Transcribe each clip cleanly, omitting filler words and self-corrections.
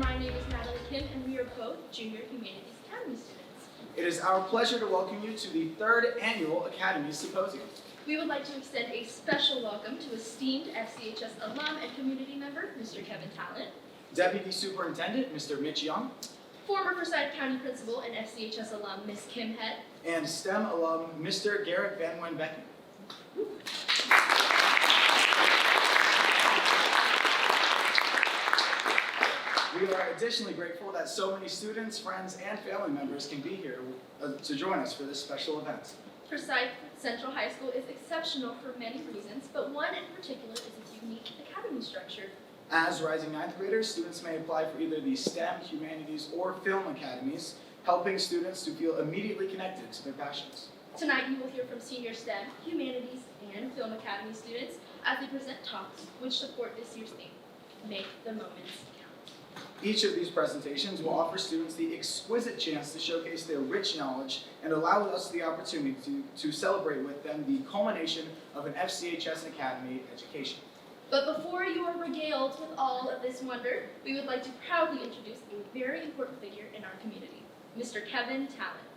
my name is Natalie Kim, and we are both Junior Humanities Academy students. It is our pleasure to welcome you to the 3rd Annual Academies Symposium. We would like to extend a special welcome to esteemed FCHS alum and community member, Mr. Kevin Talent, Deputy Superintendent, Mr. Mitch Young, former Forsyth County Principal and FCHS alum, Ms. Kim Head, and STEM alum, Mr. Garrett Van Wenbecken. We are additionally grateful that so many students, friends, and family members can be here to join us for this special event. Forsyth Central High School is exceptional for many reasons, but one in particular is its unique academy structure. As rising 9th graders, students may apply for either the STEM, Humanities, or Film Academies, helping students to feel immediately connected to their passions. Tonight you will hear from senior STEM, Humanities, and Film Academy students as they present talks which support this year's theme, Make the Moments Count. Each of these presentations will offer students the exquisite chance to showcase their rich knowledge and allow us the opportunity to celebrate with them the culmination of an FCHS Academy education. But before you are regaled with all of this wonder, we would like to proudly introduce a very important figure in our community, Mr. Kevin Talent.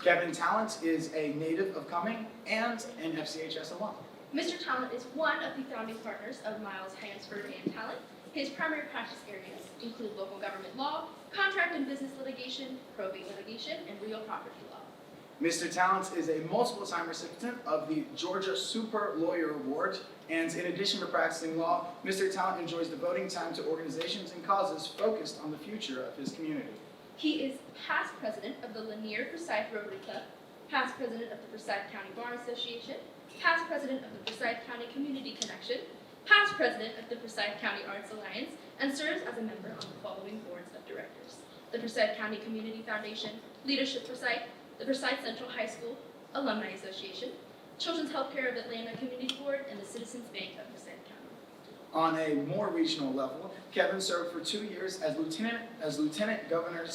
Kevin Talent is a native of Cumming and an FCHS alum. Mr. Talent is one of the founding partners of Miles Hansford and Talent. His primary practice areas include local government law, contract and business litigation, probate litigation, and real property law. Mr. Talent is a multiple-time recipient of the Georgia Super Lawyer Award, and in addition to practicing law, Mr. Talent enjoys devoting time to organizations and causes focused on the future of his community. He is past president of the Lanier Forsyth Rotary Club, past president of the Forsyth County Bar Association, past president of the Forsyth County Community Connection, past president of the Forsyth County Arts Alliance, and serves as a member on the following boards of directors: the Forsyth County Community Foundation, Leadership Forsyth, the Forsyth Central High School Alumni Association, Children's Healthcare of Atlanta Community Board, and the Citizens Bank of Forsyth County. On a more regional level, Kevin served for 2 years as Lieutenant Governor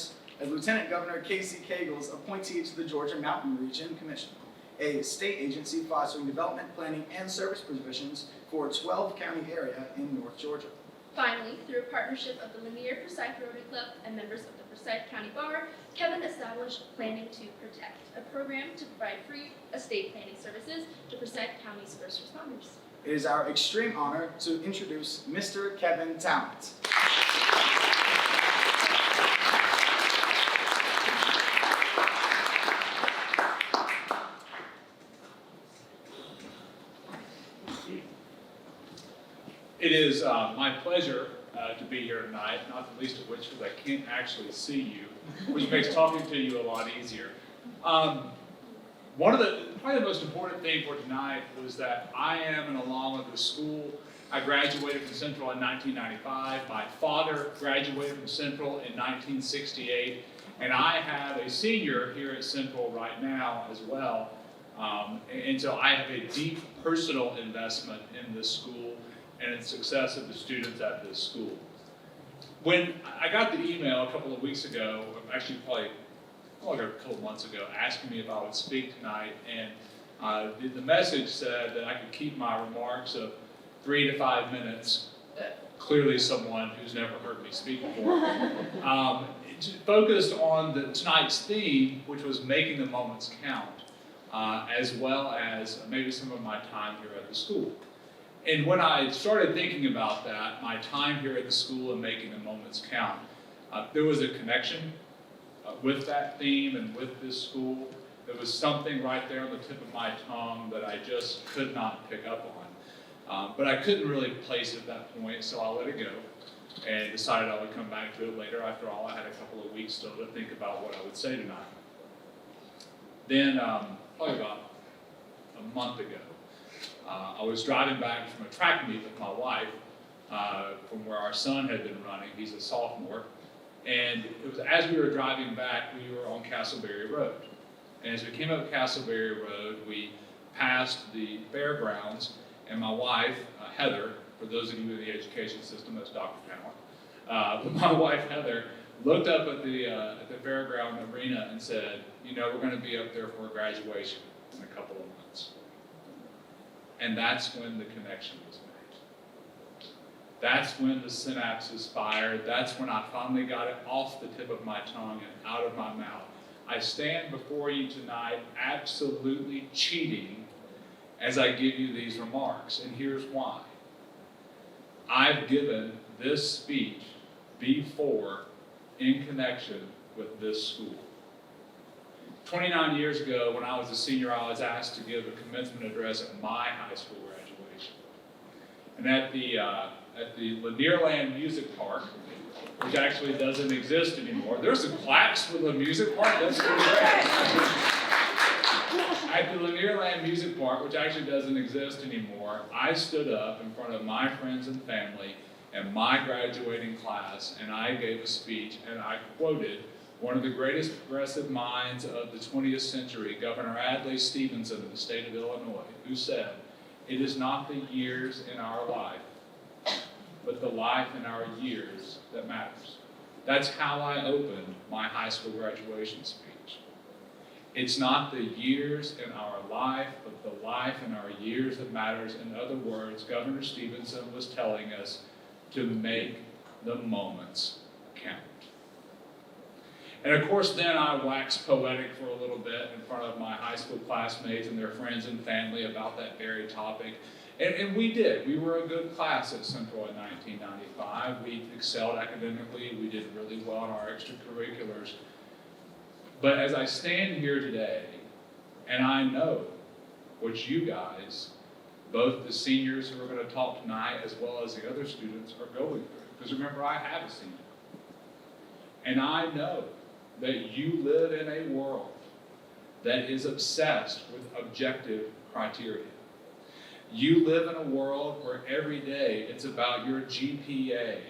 Casey Cagle's appointee to the Georgia Mountain Region Commission, a state agency fostering development, planning, and service provisions for a 12-county area in North Georgia. Finally, through a partnership of the Lanier Forsyth Rotary Club and members of the Forsyth County Bar, Kevin established Planning to Protect, a program to provide free estate planning services to Forsyth County's first responders. It is our extreme honor to introduce Mr. Kevin Talent. It is my pleasure to be here tonight, not the least of which because I can't actually see you, which makes talking to you a lot easier. Probably the most important thing for tonight was that I am an alum of the school. I graduated from Central in 1995. My father graduated from Central in 1968, and I have a senior here at Central right now as well. And so I have a deep personal investment in this school and in the success of the students at this school. When I got the email a couple of weeks ago, actually probably a couple of months ago, asking me if I would speak tonight, and the message said that I could keep my remarks of 3 to 5 minutes, clearly someone who's never heard me speak before, focused on tonight's theme, which was making the moments count, as well as maybe some of my time here at the school. And when I started thinking about that, my time here at the school and making the moments count, there was a connection with that theme and with this school. There was something right there on the tip of my tongue that I just could not pick up on. But I couldn't really place it at that point, so I let it go and decided I would come back to it later. After all, I had a couple of weeks still to think about what I would say tonight. Then, probably about a month ago, I was driving back from a track meet with my wife from where our son had been running. He's a sophomore. And it was as we were driving back, we were on Castleberry Road. And as we came up Castleberry Road, we passed the fairgrounds, and my wife, Heather, for those of you in the education system, that's Dr. Talent, but my wife, Heather, looked up at the fairground arena and said, you know, we're going to be up there for a graduation in a couple of months. And that's when the connection was made. That's when the synapses fired. That's when I finally got it off the tip of my tongue and out of my mouth. I stand before you tonight absolutely cheating as I give you these remarks, and here's why. I've given this speech before in connection with this school. 29 years ago, when I was a senior, I was asked to give a commencement address at my high school graduation. And at the Lanierland Music Park, which actually doesn't exist anymore. There's some plaques for the music park, that's pretty great. At the Lanierland Music Park, which actually doesn't exist anymore, I stood up in front of my friends and family and my graduating class, and I gave a speech, and I quoted one of the greatest progressive minds of the 20th century, Governor Adlai Stevenson of the state of Illinois, who said, "It is not the years in our life, but the life in our years that matters." That's how I opened my high school graduation speech. It's not the years in our life, but the life in our years that matters. In other words, Governor Stevenson was telling us to make the moments count. And of course, then I waxed poetic for a little bit in front of my high school classmates and their friends and family about that very topic. And we did. We were a good class at Central in 1995. We excelled academically. We did really well in our extracurriculars. But as I stand here today, and I know what you guys, both the seniors who are going to talk tonight as well as the other students, are going through. Because remember, I have a senior. And I know that you live in a world that is obsessed with objective criteria. You live in a world where every day it's about your GPA,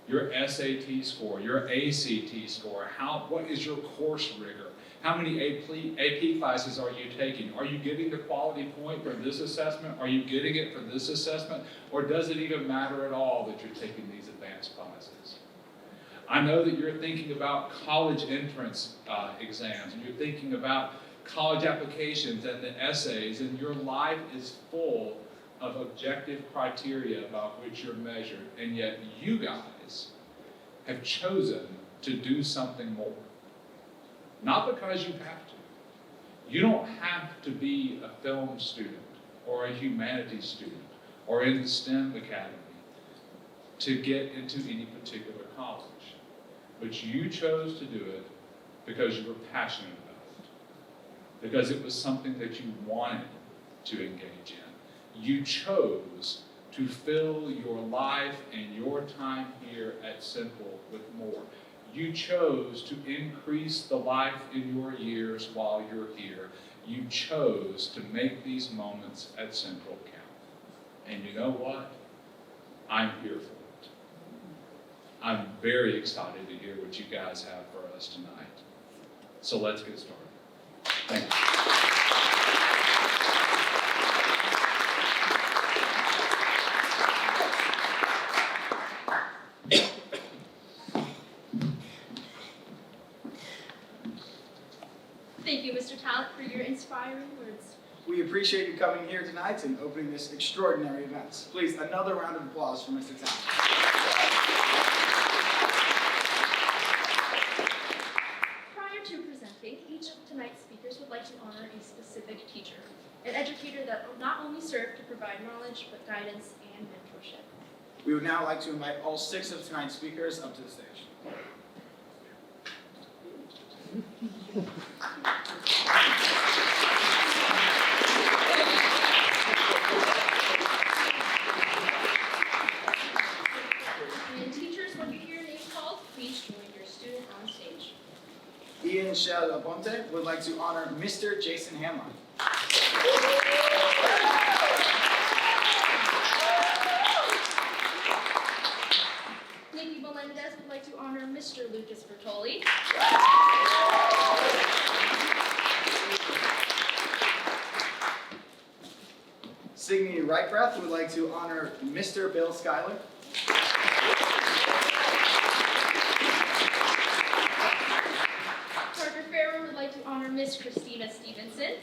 your SAT score, your ACT score, what is your course rigor, how many AP classes are you taking? Are you getting the quality point for this assessment? Are you getting it for this assessment? Or does it even matter at all that you're taking these advanced classes? I know that you're thinking about college entrance exams, and you're thinking about college applications and the essays, and your life is full of objective criteria about which you're measured, and yet you guys have chosen to do something more. Not because you have to. You don't have to be a film student or a humanities student or in the STEM Academy to get into any particular college. But you chose to do it because you were passionate about it, because it was something that you wanted to engage in. You chose to fill your life and your time here at Central with more. You chose to increase the life in your years while you're here. You chose to make these moments at Central count. And you know what? I'm here for it. I'm very excited to hear what you guys have for us tonight. So let's get started. Thank you. Thank you, Mr. Talent, for your inspiring words. We appreciate you coming here tonight and opening this extraordinary event. Please, another round of applause for Mr. Talent. Prior to presenting, each of tonight's speakers would like to honor a specific teacher, an educator that not only served to provide knowledge, but guidance and mentorship. We would now like to invite all 6 of tonight's speakers up to the stage. And teachers, when you hear your name called, please join your student on stage. Ian Shell Aponte would like to honor Mr. Jason Hanlon. Nikki Melendez would like to honor Mr. Lucas Bertoli. Signe Reichrath would like to honor Mr. Bill Schuyler. Parker Farrow would like to honor Miss Christina Stevenson.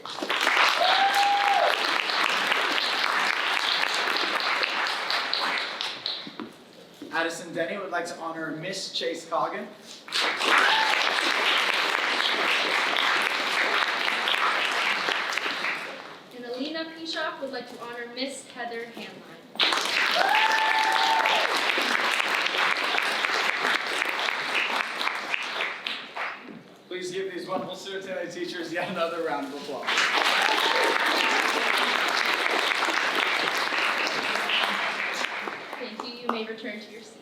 Addison Denny would like to honor Miss Chase Coggin. And Alina Pishok would like to honor Miss Heather Hanline. Please give these wonderful certificate teachers yet another round of applause. Thank you. You may return to your seats.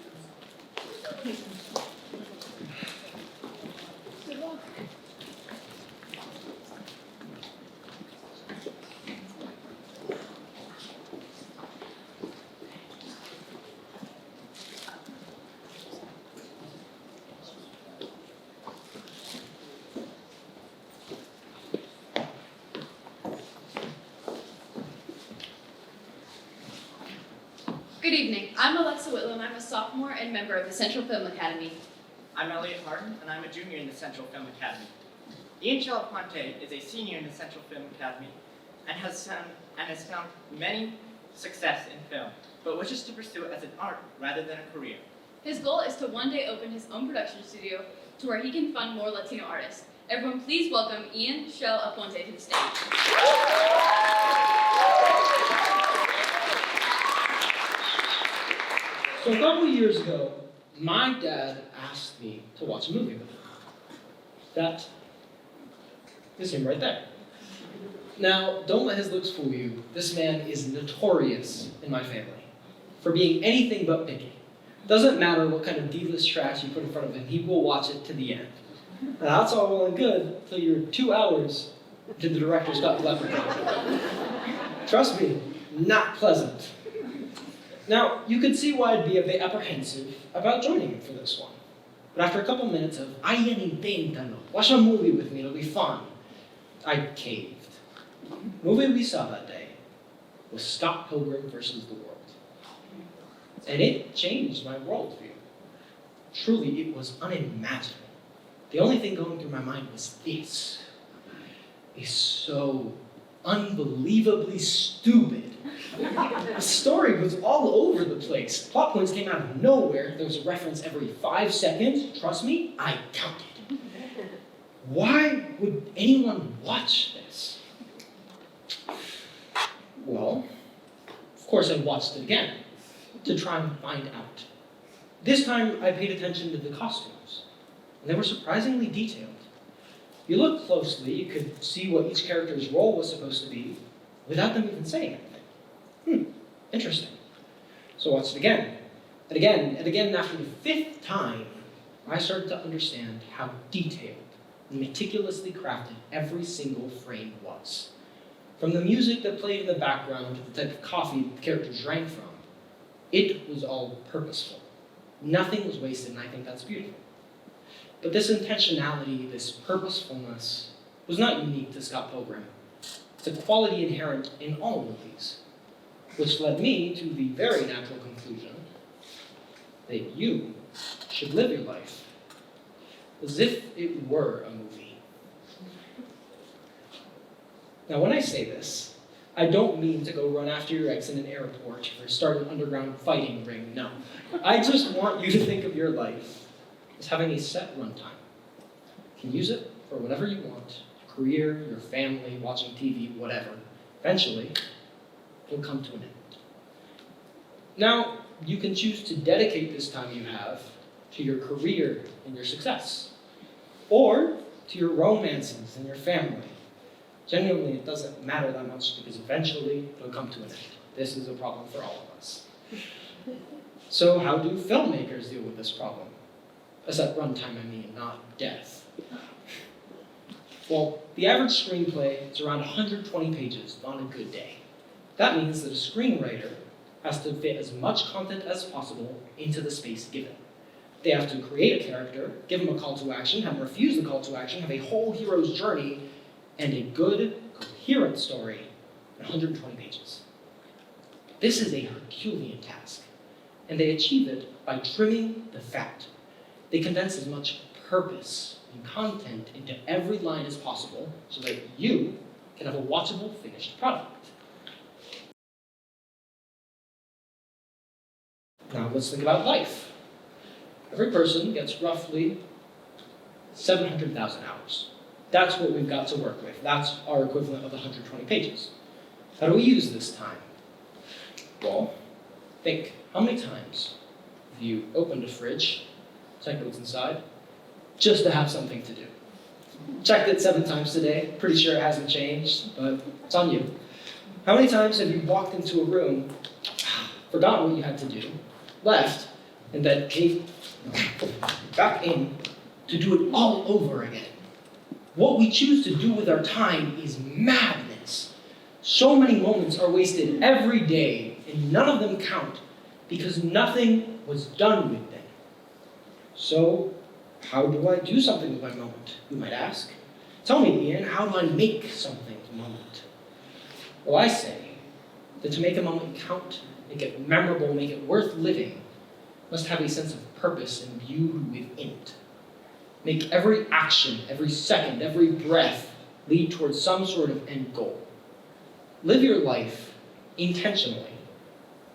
Good evening. I'm Alexa Whitlam. I'm a sophomore and member of the Central Film Academy. I'm Elliot Harden, and I'm a junior in the Central Film Academy. Ian Chalaponte is a senior in the Central Film Academy and has found many success in film, but wishes to pursue it as an art rather than a career. His goal is to one day open his own production studio to where he can fund more Latino artists. Everyone please welcome Ian Chalaponte to the stage. So a couple of years ago, my dad asked me to watch a movie with him. This him right there. Now, don't let his looks fool you. This man is notorious in my family for being anything but picky. Doesn't matter what kind of D-list trash you put in front of him, he will watch it to the end. Now, that's all well and good until you're 2 hours into the director's cut Leprechaun. Trust me, not pleasant. Now, you could see why I'd be a bit apprehensive about joining him for this one. But after a couple minutes of, inténtalo, watch a movie with me, it'll be fun, I caved. The movie we saw that day was Scott Pilgrim versus the World. And it changed my worldview. Truly, it was unimaginable. The only thing going through my mind was this. It's so unbelievably stupid. The story was all over the place. Plot points came out of nowhere. There was a reference every 5 seconds. Trust me, I counted. Why would anyone watch this? Well, of course I watched it again to try and find out. This time I paid attention to the costumes, and they were surprisingly detailed. If you look closely, you could see what each character's role was supposed to be without them even saying anything. Interesting. So I watched it again, and again, and again, and after the 5th time, I started to understand how detailed and meticulously crafted every single frame was. From the music that played in the background to the type of coffee the characters drank from, it was all purposeful. Nothing was wasted, and I think that's beautiful. But this intentionality, this purposefulness, was not unique to Scott Pilgrim. It's a quality inherent in all movies, which led me to the very natural conclusion that you should live your life as if it were a movie. Now, when I say this, I don't mean to go run after your ex in an airport or start an underground fighting ring, no. I just want you to think of your life as having a set runtime. You can use it for whatever you want, your career, your family, watching TV, whatever. Eventually, it'll come to an end. Now, you can choose to dedicate this time you have to your career and your success, or to your romances and your family. Genuinely, it doesn't matter that much because eventually it'll come to an end. This is a problem for all of us. So how do filmmakers deal with this problem? A set runtime, I mean, not death. Well, the average screenplay is around 120 pages on a good day. That means that a screenwriter has to fit as much content as possible into the space given. They have to create a character, give him a call to action, have him refuse the call to action, have a whole hero's journey, and a good, coherent story in 120 pages. This is a Herculean task, and they achieve it by trimming the fat. They condense as much purpose and content into every line as possible so that you can have a watchable finished product. Now let's think about life. Every person gets roughly 700,000 hours. That's what we've got to work with. That's our equivalent of 120 pages. How do we use this time? Well, think, how many times have you opened a fridge, checked what's inside, just to have something to do? Checked it 7 times today, pretty sure it hasn't changed, but it's on you. How many times have you walked into a room, forgotten what you had to do, left, and then came back in to do it all over again? What we choose to do with our time is madness. So many moments are wasted every day, and none of them count because nothing was done with them. So, how do I do something with my moment, you might ask? Tell me, Ian, how do I make something a moment? Well, I say that to make a moment count, make it memorable, make it worth living, must have a sense of purpose imbued within it. Make every action, every second, every breath lead towards some sort of end goal. Live your life intentionally,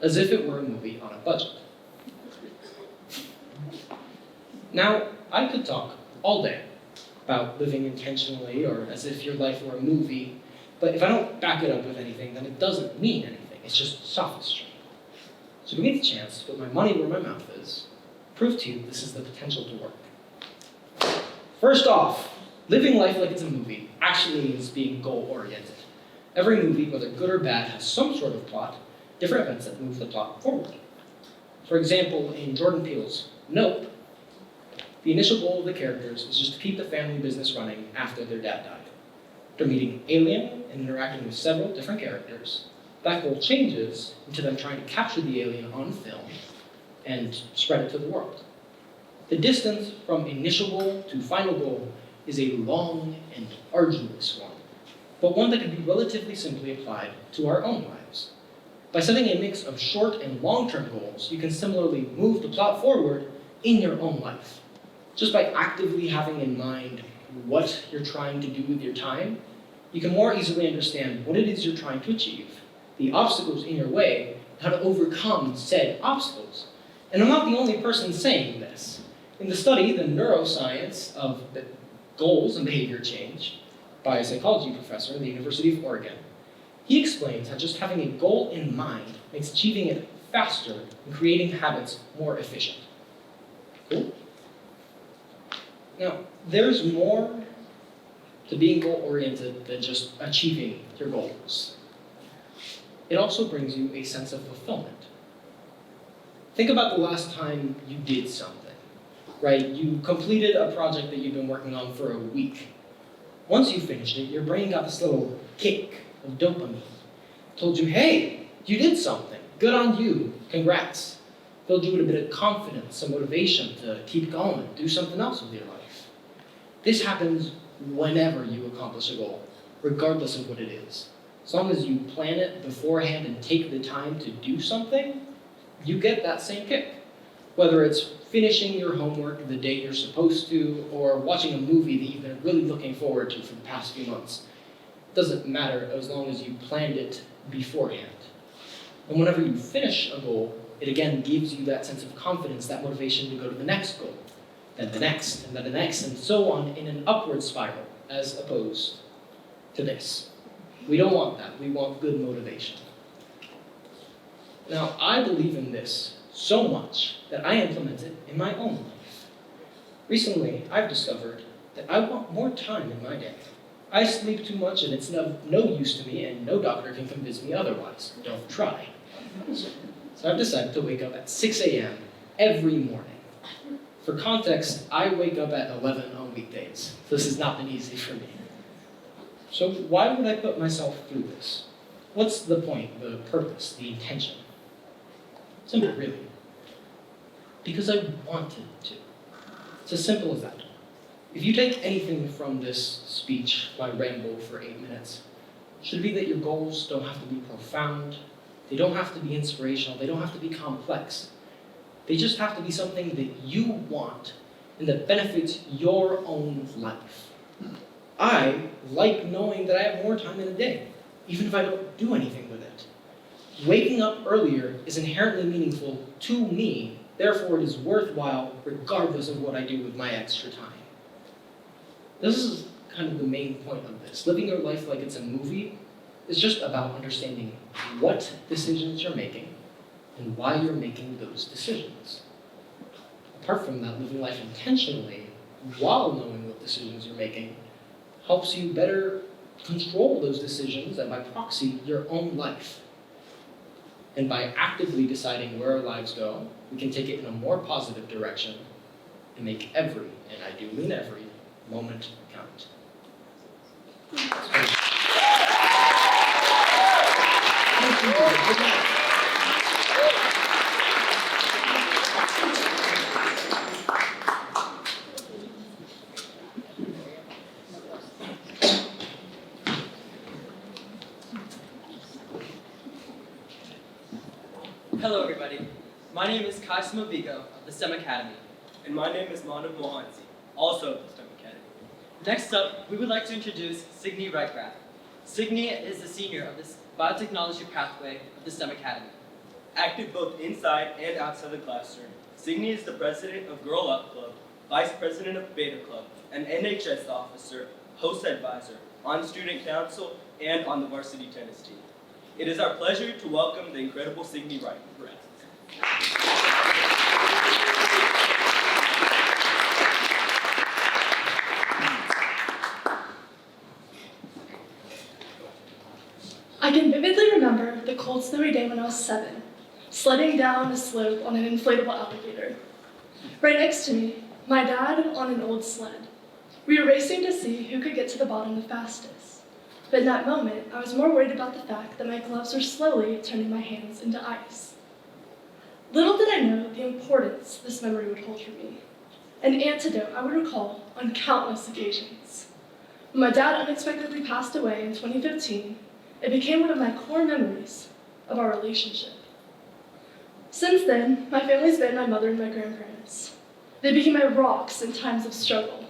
as if it were a movie on a budget. Now, I could talk all day about living intentionally or as if your life were a movie, but if I don't back it up with anything, then it doesn't mean anything. It's just sophistry. So give me the chance to put my money where my mouth is, prove to you this is the potential to work. First off, living life like it's a movie actually means being goal-oriented. Every movie, whether good or bad, has some sort of plot, different events that move the plot forward. For example, in Jordan Peele's Nope, the initial goal of the characters is just to keep the family business running after their dad died. After meeting an alien and interacting with several different characters, that goal changes into them trying to capture the alien on film and spread it to the world. The distance from initial goal to final goal is a long and arduous one, but one that can be relatively simply applied to our own lives. By setting a mix of short and long-term goals, you can similarly move the plot forward in your own life. Just by actively having in mind what you're trying to do with your time, you can more easily understand what it is you're trying to achieve, the obstacles in your way, how to overcome said obstacles. And I'm not the only person saying this. In the study, The Neuroscience of Goals and Behavior Change, by a psychology professor at the University of Oregon, he explains how just having a goal in mind makes achieving it faster and creating habits more efficient. Cool? Now, there's more to being goal-oriented than just achieving your goals. It also brings you a sense of fulfillment. Think about the last time you did something, right? You completed a project that you've been working on for a week. Once you finished it, your brain got this little kick of dopamine. Told you, hey, you did something. Good on you. Congrats. Filled you with a bit of confidence and motivation to keep going, do something else with your life. This happens whenever you accomplish a goal, regardless of what it is. As long as you plan it beforehand and take the time to do something, you get that same kick. Whether it's finishing your homework the day you're supposed to, or watching a movie that you've been really looking forward to for the past few months. It doesn't matter as long as you planned it beforehand. And whenever you finish a goal, it again gives you that sense of confidence, that motivation to go to the next goal, then the next, and then the next, and so on in an upward spiral, as opposed to this. We don't want that. We want good motivation. Now, I believe in this so much that I implement it in my own life. Recently, I've discovered that I want more time in my day. I sleep too much and it's no use to me, and no doctor can convince me otherwise. Don't try. So I've decided to wake up at 6 a.m. every morning. For context, I wake up at 11 on weekdays. This has not been easy for me. So why would I put myself through this? What's the point, the purpose, the intention? Simple, really. Because I wanted to. It's as simple as that. If you take anything from this speech by Rambo for 8 minutes, it should be that your goals don't have to be profound, they don't have to be inspirational, they don't have to be complex. They just have to be something that you want and that benefits your own life. I like knowing that I have more time in a day, even if I don't do anything with it. Waking up earlier is inherently meaningful to me Therefore, it is worthwhile regardless of what I do with my extra time. This is kind of the main point of this. Living your life like it's a movie is just about understanding what decisions you're making and why you're making those decisions. Apart from that, living life intentionally while knowing what decisions you're making helps you better control those decisions and by proxy, your own life. And by actively deciding where our lives go, we can take it in a more positive direction and make every, and I do mean every, moment count. Hello everybody, my name is Kai Simovigo of the STEM Academy. And my name is Manav Mohanty, also of the STEM Academy. Next up, we would like to introduce Signy Reichrath. Signy is the senior of the biotechnology pathway of the STEM Academy. Active both inside and outside the classroom, Signy is the president of Girl Up Club, vice president of Beta Club, an NHS officer, host advisor, on student council, and on the varsity tennis team. It is our pleasure to welcome the incredible Signy Reichrath. I can vividly remember the cold, snowy day when I was 7, sledding down a slope on an inflatable alligator. Right next to me, my dad on an old sled. We were racing to see who could get to the bottom the fastest. But in that moment, I was more worried about the fact that my gloves were slowly turning my hands into ice. Little did I know the importance this memory would hold for me, an antidote I would recall on countless occasions. When my dad unexpectedly passed away in 2015, it became one of my core memories of our relationship. Since then, my family's been my mother and my grandparents. They became my rocks in times of struggle.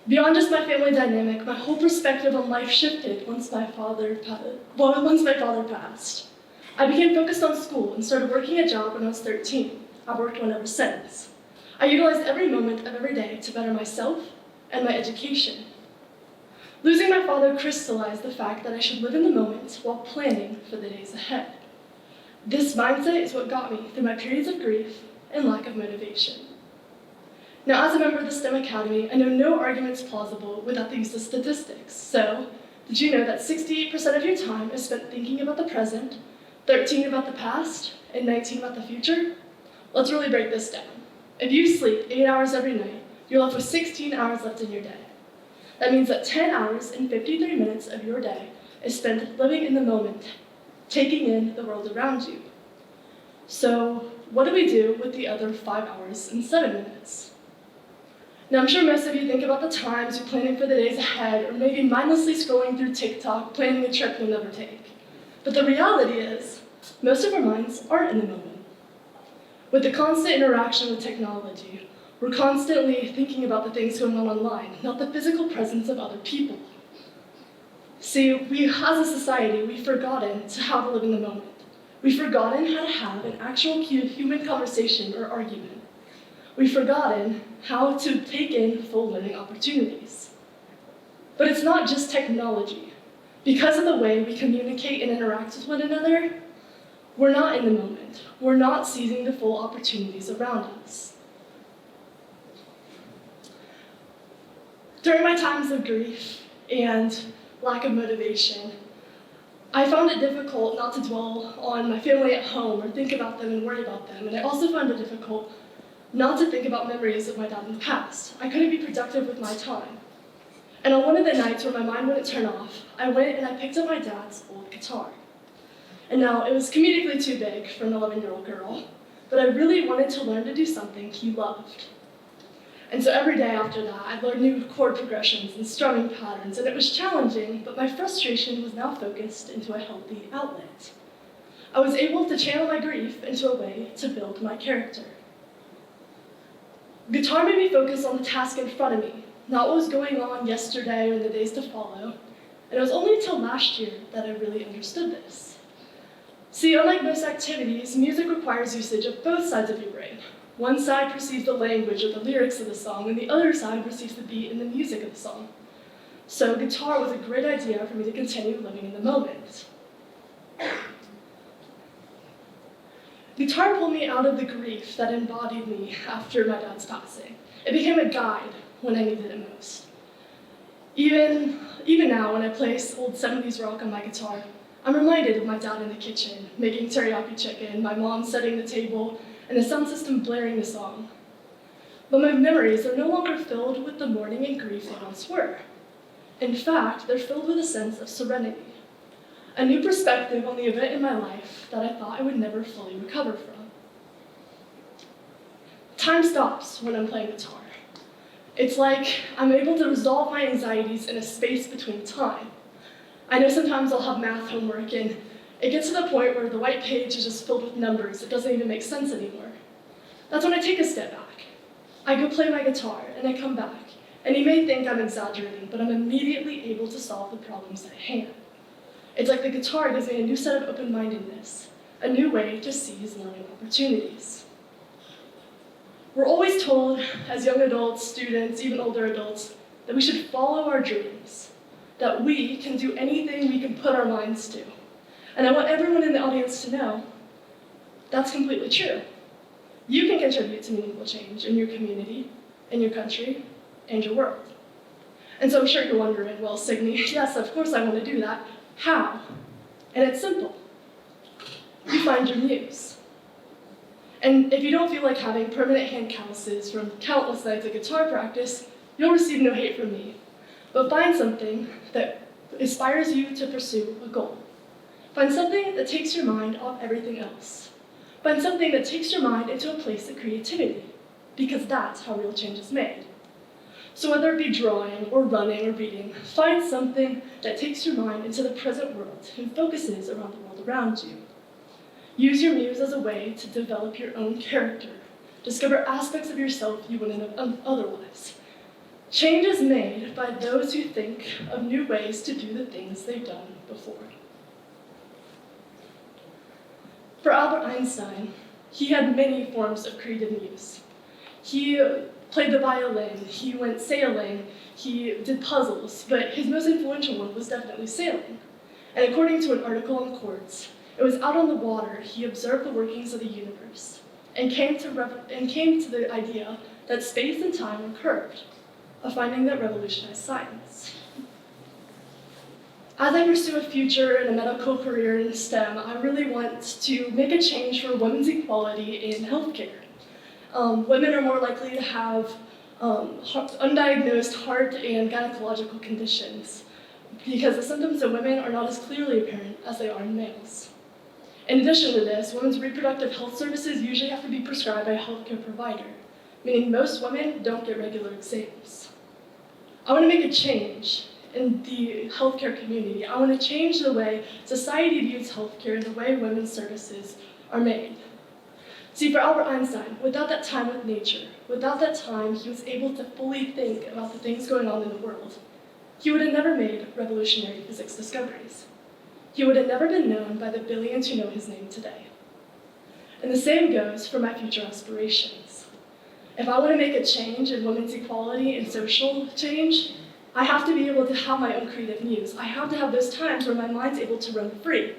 Beyond just my family dynamic, my whole perspective on life shifted once my father passed. I became focused on school and started working a job when I was 13. I've worked one ever since. I utilized every moment of every day to better myself and my education. Losing my father crystallized the fact that I should live in the moment while planning for the days ahead. This mindset is what got me through my periods of grief and lack of motivation. Now, as a member of the STEM Academy, I know no argument's plausible without the use of statistics. So, did you know that 68% of your time is spent thinking about the present, 13% about the past, and 19% about the future? Let's really break this down. If you sleep 8 hours every night, you're left with 16 hours left in your day. That means that 10 hours and 53 minutes of your day is spent living in the moment, taking in the world around you. So, what do we do with the other 5 hours and 7 minutes? Now, I'm sure most of you think about the times you're planning for the days ahead, or maybe mindlessly scrolling through TikTok, planning a trip you'll never take. But the reality is, most of our minds aren't in the moment. With the constant interaction with technology, we're constantly thinking about the things going on online, not the physical presence of other people. See, as a society, we've forgotten how to live in the moment. We've forgotten how to have an actual human conversation or argument. We've forgotten how to take in full learning opportunities. But it's not just technology. Because of the way we communicate and interact with one another, we're not in the moment. We're not seizing the full opportunities around us. During my times of grief and lack of motivation, I found it difficult not to dwell on my family at home or think about them and worry about them. And I also found it difficult not to think about memories of my dad in the past. I couldn't be productive with my time. And on one of the nights where my mind wouldn't turn off, I went and I picked up my dad's old guitar. And now, it was comedically too big for an 11-year-old girl, but I really wanted to learn to do something he loved. And so every day after that, I learned new chord progressions and strumming patterns, and it was challenging, but my frustration was now focused into a healthy outlet. I was able to channel my grief into a way to build my character. Guitar made me focus on the task in front of me, not what was going on yesterday or in the days to follow, and it was only until last year that I really understood this. See, unlike most activities, music requires usage of both sides of your brain. One side perceives the language or the lyrics of the song, and the other side perceives the beat and the music of the song. So guitar was a great idea for me to continue living in the moment. Guitar pulled me out of the grief that embodied me after my dad's passing. It became a guide when I needed it most. Even now, when I play old 70s rock on my guitar, I'm reminded of my dad in the kitchen, making teriyaki chicken, my mom setting the table, and the sound system blaring the song. But my memories are no longer filled with the mourning and grief they once were. In fact, they're filled with a sense of serenity, a new perspective on the event in my life that I thought I would never fully recover from. Time stops when I'm playing guitar. It's like I'm able to resolve my anxieties in a space between time. I know sometimes I'll have math homework and it gets to the point where the white page is just filled with numbers. It doesn't even make sense anymore. That's when I take a step back. I go play my guitar and I come back. And you may think I'm exaggerating, but I'm immediately able to solve the problems at hand. It's like the guitar gives me a new set of open-mindedness, a new way to seize learning opportunities. We're always told, as young adults, students, even older adults, that we should follow our dreams, that we can do anything we can put our minds to. And I want everyone in the audience to know that's completely true. You can contribute to meaningful change in your community, in your country, and your world. And so I'm sure you're wondering, well, Signe, yes, of course I want to do that. How? And it's simple. You find your muse. And if you don't feel like having permanent hand calluses from countless nights of guitar practice, you'll receive no hate from me. But find something that inspires you to pursue a goal. Find something that takes your mind off everything else. Find something that takes your mind into a place of creativity, because that's how real change is made. So whether it be drawing or running or reading, find something that takes your mind into the present world and focuses around the world around you. Use your muse as a way to develop your own character, discover aspects of yourself you wouldn't have otherwise. Change is made by those who think of new ways to do the things they've done before. For Albert Einstein, he had many forms of creative muse. He played the violin, he went sailing, he did puzzles, but his most influential one was definitely sailing. And according to an article on Quartz, it was out on the water he observed the workings of the universe and came to the idea that space and time are curved, a finding that revolutionized science. As I pursue a future in a medical career in STEM, I really want to make a change for women's equality in healthcare. Women are more likely to have undiagnosed heart and gynecological conditions because the symptoms in women are not as clearly apparent as they are in males. In addition to this, women's reproductive health services usually have to be prescribed by a healthcare provider, meaning most women don't get regular exams. I want to make a change in the healthcare community. I want to change the way society views healthcare and the way women's services are made. See, for Albert Einstein, without that time with nature, without that time he was able to fully think about the things going on in the world, he would have never made revolutionary physics discoveries. He would have never been known by the billions who know his name today. And the same goes for my future aspirations. If I want to make a change in women's equality and social change, I have to be able to have my own creative muse. I have to have those times where my mind's able to run free.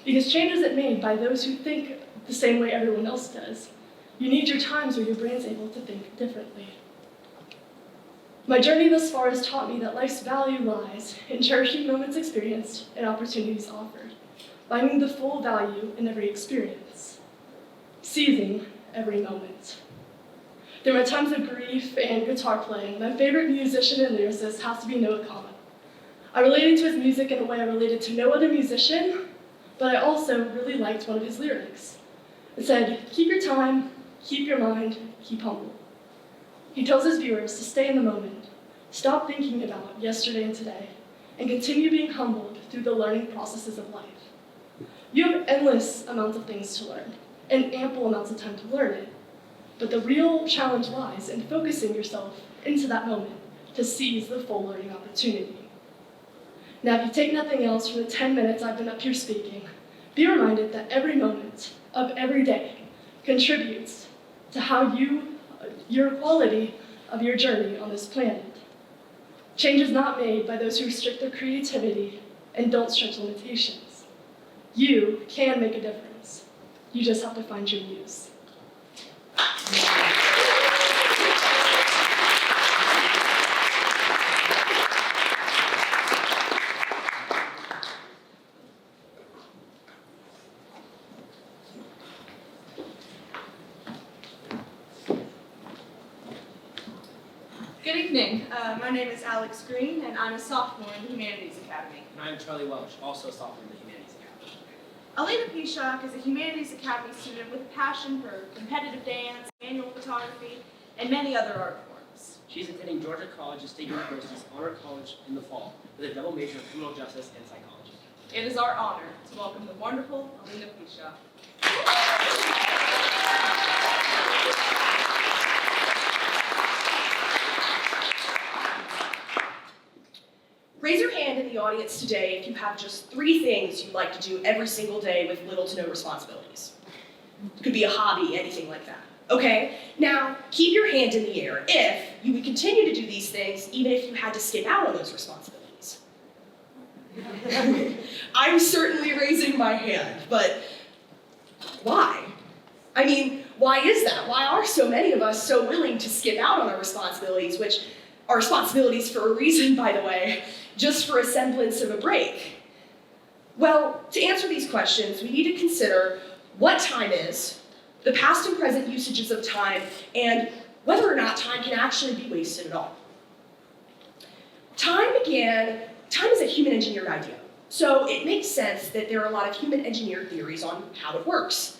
Because change isn't made by those who think the same way everyone else does. You need your times where your brain's able to think differently. My journey thus far has taught me that life's value lies in cherishing moments experienced and opportunities offered, finding the full value in every experience, seizing every moment. Through my times of grief and guitar playing, my favorite musician and lyricist has to be Noah Kahan. I related to his music in a way I related to no other musician, but I also really liked one of his lyrics. It said, "Keep your time, keep your mind, keep humble." He tells his viewers to stay in the moment, stop thinking about yesterday and today, and continue being humbled through the learning processes of life. You have endless amounts of things to learn, and ample amounts of time to learn it, but the real challenge lies in focusing yourself into that moment to seize the full learning opportunity. Now, if you take nothing else from the 10 minutes I've been up here speaking, Be reminded that every moment of every day contributes to how your quality of your journey on this planet. Change is not made by those who restrict their creativity and don't stretch limitations. You can make a difference. You just have to find your muse. Good evening. My name is Alex Green, and I'm a sophomore in the Humanities Academy. And I'm Charlie Welch, also a sophomore in the Humanities Academy. Alina Pishak is a Humanities Academy student with a passion for competitive dance, manual photography, and many other art forms. She's attending Georgia College of State University's Honor College in the fall with a double major in criminal justice and psychology. It is our honor to welcome the wonderful Alina Pishak. Raise your hand in the audience today if you have just 3 things you'd like to do every single day with little to no responsibilities. It could be a hobby, anything like that. Okay, now keep your hand in the air if you would continue to do these things even if you had to skip out on those responsibilities. I'm certainly raising my hand, but why? I mean, why is that? Why are so many of us so willing to skip out on our responsibilities, which are responsibilities for a reason, by the way, just for a semblance of a break? Well, to answer these questions, we need to consider what time is, the past and present usages of time, and whether or not time can actually be wasted at all. Time is a human engineered idea, so it makes sense that there are a lot of human engineered theories on how it works.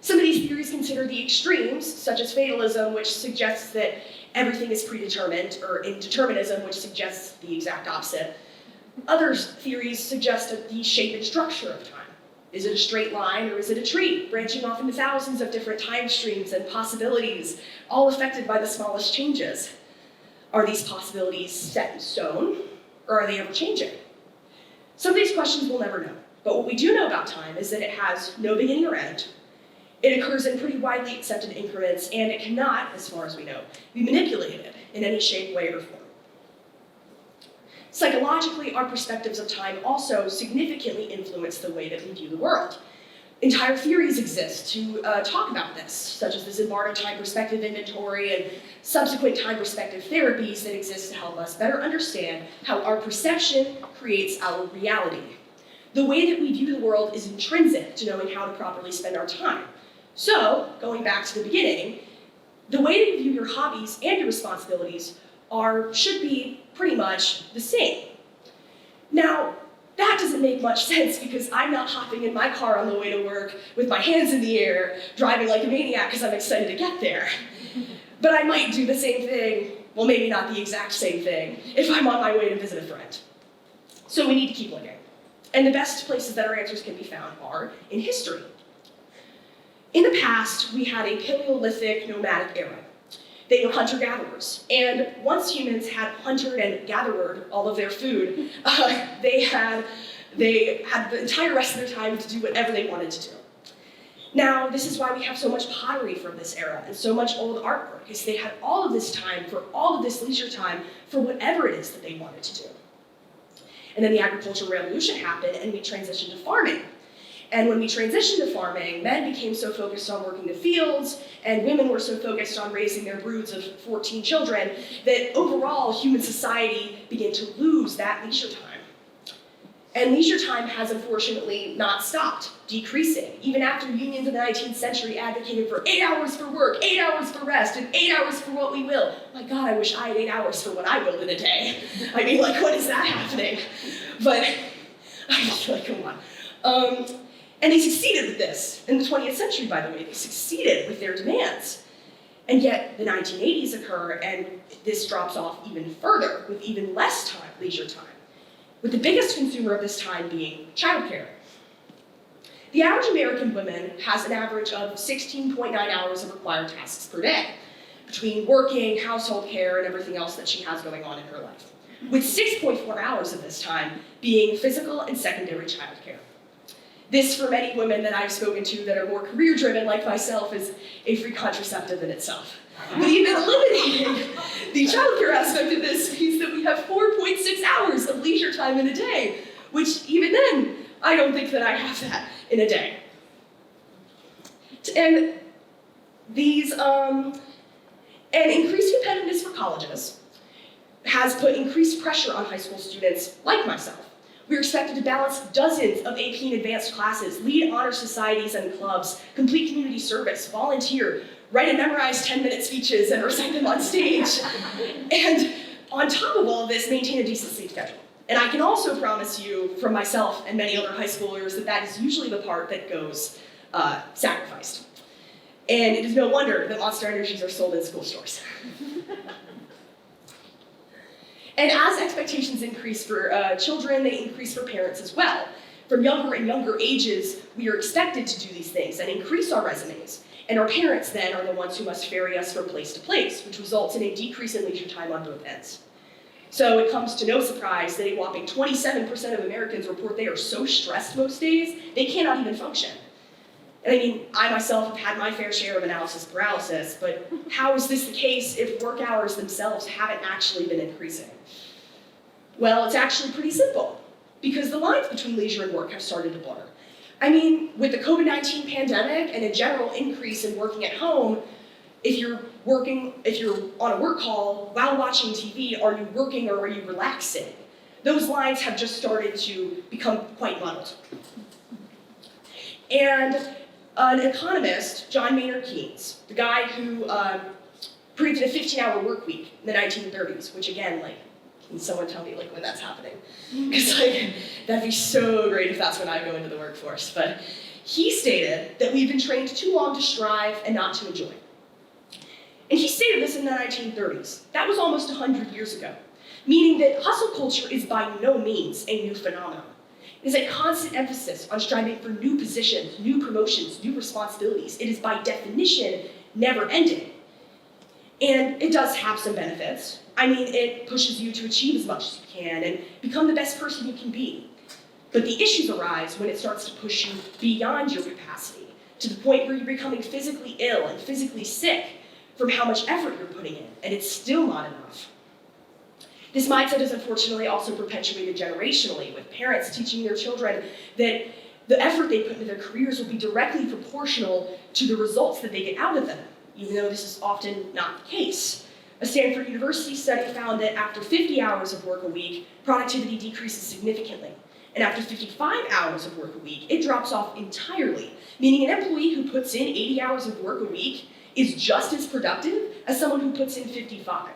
Some of these theories consider the extremes, such as fatalism, which suggests that everything is predetermined, or indeterminism, which suggests the exact opposite. Other theories suggest the shape and structure of time. Is it a straight line, or is it a tree, branching off into thousands of different time streams and possibilities, all affected by the smallest changes? Are these possibilities set in stone, or are they ever changing? Some of these questions we'll never know, but what we do know about time is that it has no beginning or end. It occurs in pretty widely accepted increments, and it cannot, as far as we know, be manipulated in any shape, way, or form. Psychologically, our perspectives of time also significantly influence the way that we view the world. Entire theories exist to talk about this, such as the Zimbardo time perspective inventory and subsequent time perspective therapies that exist to help us better understand how our perception creates our reality. The way that we view the world is intrinsic to knowing how to properly spend our time. So, going back to the beginning, the way that you view your hobbies and your responsibilities should be pretty much the same. Now, that doesn't make much sense because I'm not hopping in my car on the way to work with my hands in the air, driving like a maniac because I'm excited to get there. But I might do the same thing, well, maybe not the exact same thing, if I'm on my way to visit a friend. So we need to keep looking. And the best places that our answers can be found are in history. In the past, we had a Paleolithic nomadic era. They were hunter-gatherers, and once humans had hunted and gathered all of their food, they had the entire rest of their time to do whatever they wanted to do. Now, this is why we have so much pottery from this era and so much old artwork, is they had all of this time, for all of this leisure time, for whatever it is that they wanted to do. And then the agricultural revolution happened, and we transitioned to farming. And when we transitioned to farming, men became so focused on working the fields, and women were so focused on raising their broods of 14 children, that overall human society began to lose that leisure time. And leisure time has unfortunately not stopped decreasing, even after unions in the 19th century advocated for 8 hours for work, 8 hours for rest, and 8 hours for what we will. My God, I wish I had 8 hours for what I will in a day. I mean, like, what is that happening? But, I feel like, come on. And they succeeded with this. In the 20th century, by the way, they succeeded with their demands. And yet, the 1980s occur, and this drops off even further, with even less time, leisure time, with the biggest consumer of this time being childcare. The average American woman has an average of 16.9 hours of required tasks per day, between working, household care, and everything else that she has going on in her life, with 6.4 hours of this time being physical and secondary childcare. This, for many women that I've spoken to that are more career-driven like myself, is a free contraceptive in itself. But even eliminating the childcare aspect of this means that we have 4.6 hours of leisure time in a day, which even then, I don't think that I have that in a day. And these, and increased competitiveness for colleges has put increased pressure on high school students like myself. We're expected to balance dozens of AP and advanced classes, lead honor societies and clubs, complete community service, volunteer, write and memorize 10-minute speeches and recite them on stage. And on top of all of this, maintain a decent sleep schedule. And I can also promise you from myself and many other high schoolers that that is usually the part that goes sacrificed. And it is no wonder that Monster Energies are sold in school stores. And as expectations increase for children, they increase for parents as well. From younger and younger ages, we are expected to do these things and increase our resumes. And our parents then are the ones who must ferry us from place to place, which results in a decrease in leisure time on both ends. So it comes to no surprise that a whopping 27% of Americans report they are so stressed most days, they cannot even function. And I mean, I myself have had my fair share of analysis paralysis, but how is this the case if work hours themselves haven't actually been increasing? Well, it's actually pretty simple, because the lines between leisure and work have started to blur. I mean, with the COVID-19 pandemic and a general increase in working at home, if you're on a work call while watching TV, are you working or are you relaxing? Those lines have just started to become quite muddled. And an economist, John Maynard Keynes, the guy who predicted a 15-hour work week in the 1930s, which again, like, can someone tell me like when that's happening? Because like, that'd be so great if that's when I go into the workforce. But he stated that we've been trained too long to strive and not to enjoy. And he stated this in the 1930s. That was almost 100 years ago, meaning that hustle culture is by no means a new phenomenon. It is a constant emphasis on striving for new positions, new promotions, new responsibilities. It is by definition never ending. And it does have some benefits. I mean, it pushes you to achieve as much as you can and become the best person you can be. But the issues arise when it starts to push you beyond your capacity, to the point where you're becoming physically ill and physically sick from how much effort you're putting in, and it's still not enough. This mindset is unfortunately also perpetuated generationally, with parents teaching their children that the effort they put into their careers will be directly proportional to the results that they get out of them, even though this is often not the case. A Stanford University study found that after 50 hours of work a week, productivity decreases significantly. And after 55 hours of work a week, it drops off entirely, meaning an employee who puts in 80 hours of work a week is just as productive as someone who puts in 55.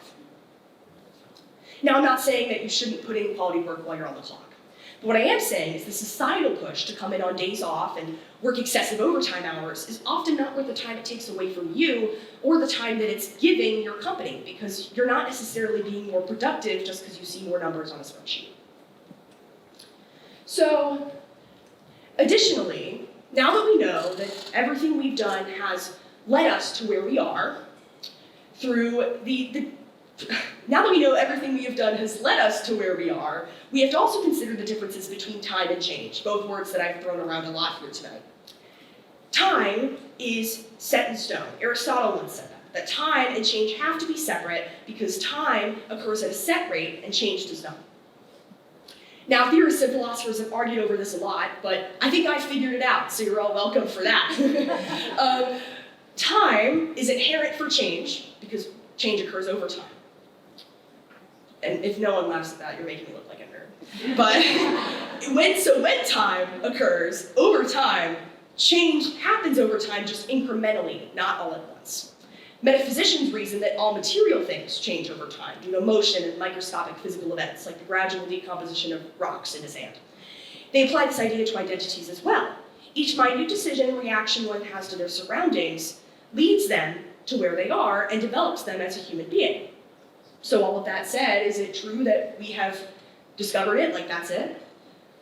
Now, I'm not saying that you shouldn't put in quality work while you're on the clock. But what I am saying is the societal push to come in on days off and work excessive overtime hours is often not worth the time it takes away from you or the time that it's giving your company, because you're not necessarily being more productive just because you see more numbers on a spreadsheet. So, additionally, now that we know that everything we've done has led us to where we are, now that we know everything we have done has led us to where we are, we have to also consider the differences between time and change, both words that I've thrown around a lot here tonight. Time is set in stone. Aristotle once said that time and change have to be separate because time occurs at a set rate and change does not. Now, theorists and philosophers have argued over this a lot, but I think I figured it out, so you're all welcome for that. Time is inherent for change because change occurs over time. And if no one laughs at that, you're making me look like a nerd. But when time occurs over time, change happens over time just incrementally, not all at once. Metaphysicians reason that all material things change over time due to motion and microscopic physical events, like the gradual decomposition of rocks into sand. They apply this idea to identities as well. Each minute decision and reaction one has to their surroundings leads them to where they are and develops them as a human being. So all of that said, is it true that we have discovered it, like that's it?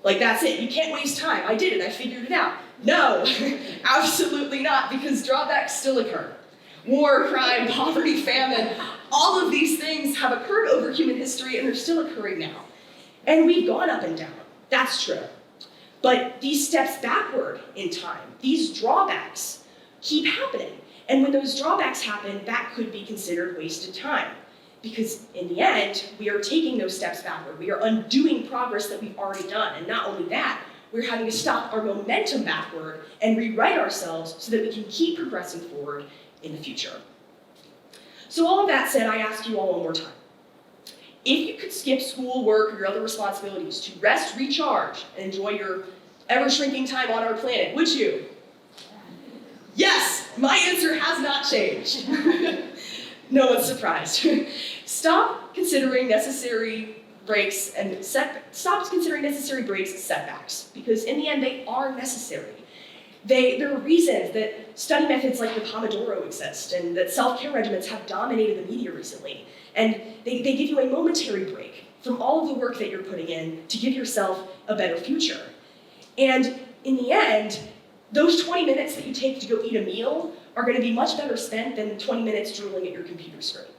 Like that's it, you can't waste time, I did it, I figured it out. No, absolutely not, because drawbacks still occur. War, crime, poverty, famine, all of these things have occurred over human history and they're still occurring now. And we've gone up and down, that's true. But these steps backward in time, these drawbacks, keep happening. And when those drawbacks happen, that could be considered wasted time. Because in the end, we are taking those steps backward. We are undoing progress that we've already done. And not only that, we're having to stop our momentum backward and rewrite ourselves so that we can keep progressing forward in the future. So all of that said, I ask you all one more time. If you could skip school, work, or your other responsibilities to rest, recharge, and enjoy your ever-shrinking time on our planet, would you? Yes! My answer has not changed. No one's surprised. Stop considering necessary breaks and setbacks, because in the end they are necessary. There are reasons that study methods like the Pomodoro exist and that self-care regimens have dominated the media recently. And they give you a momentary break from all of the work that you're putting in to give yourself a better future. And in the end, those 20 minutes that you take to go eat a meal are going to be much better spent than 20 minutes drooling at your computer screen.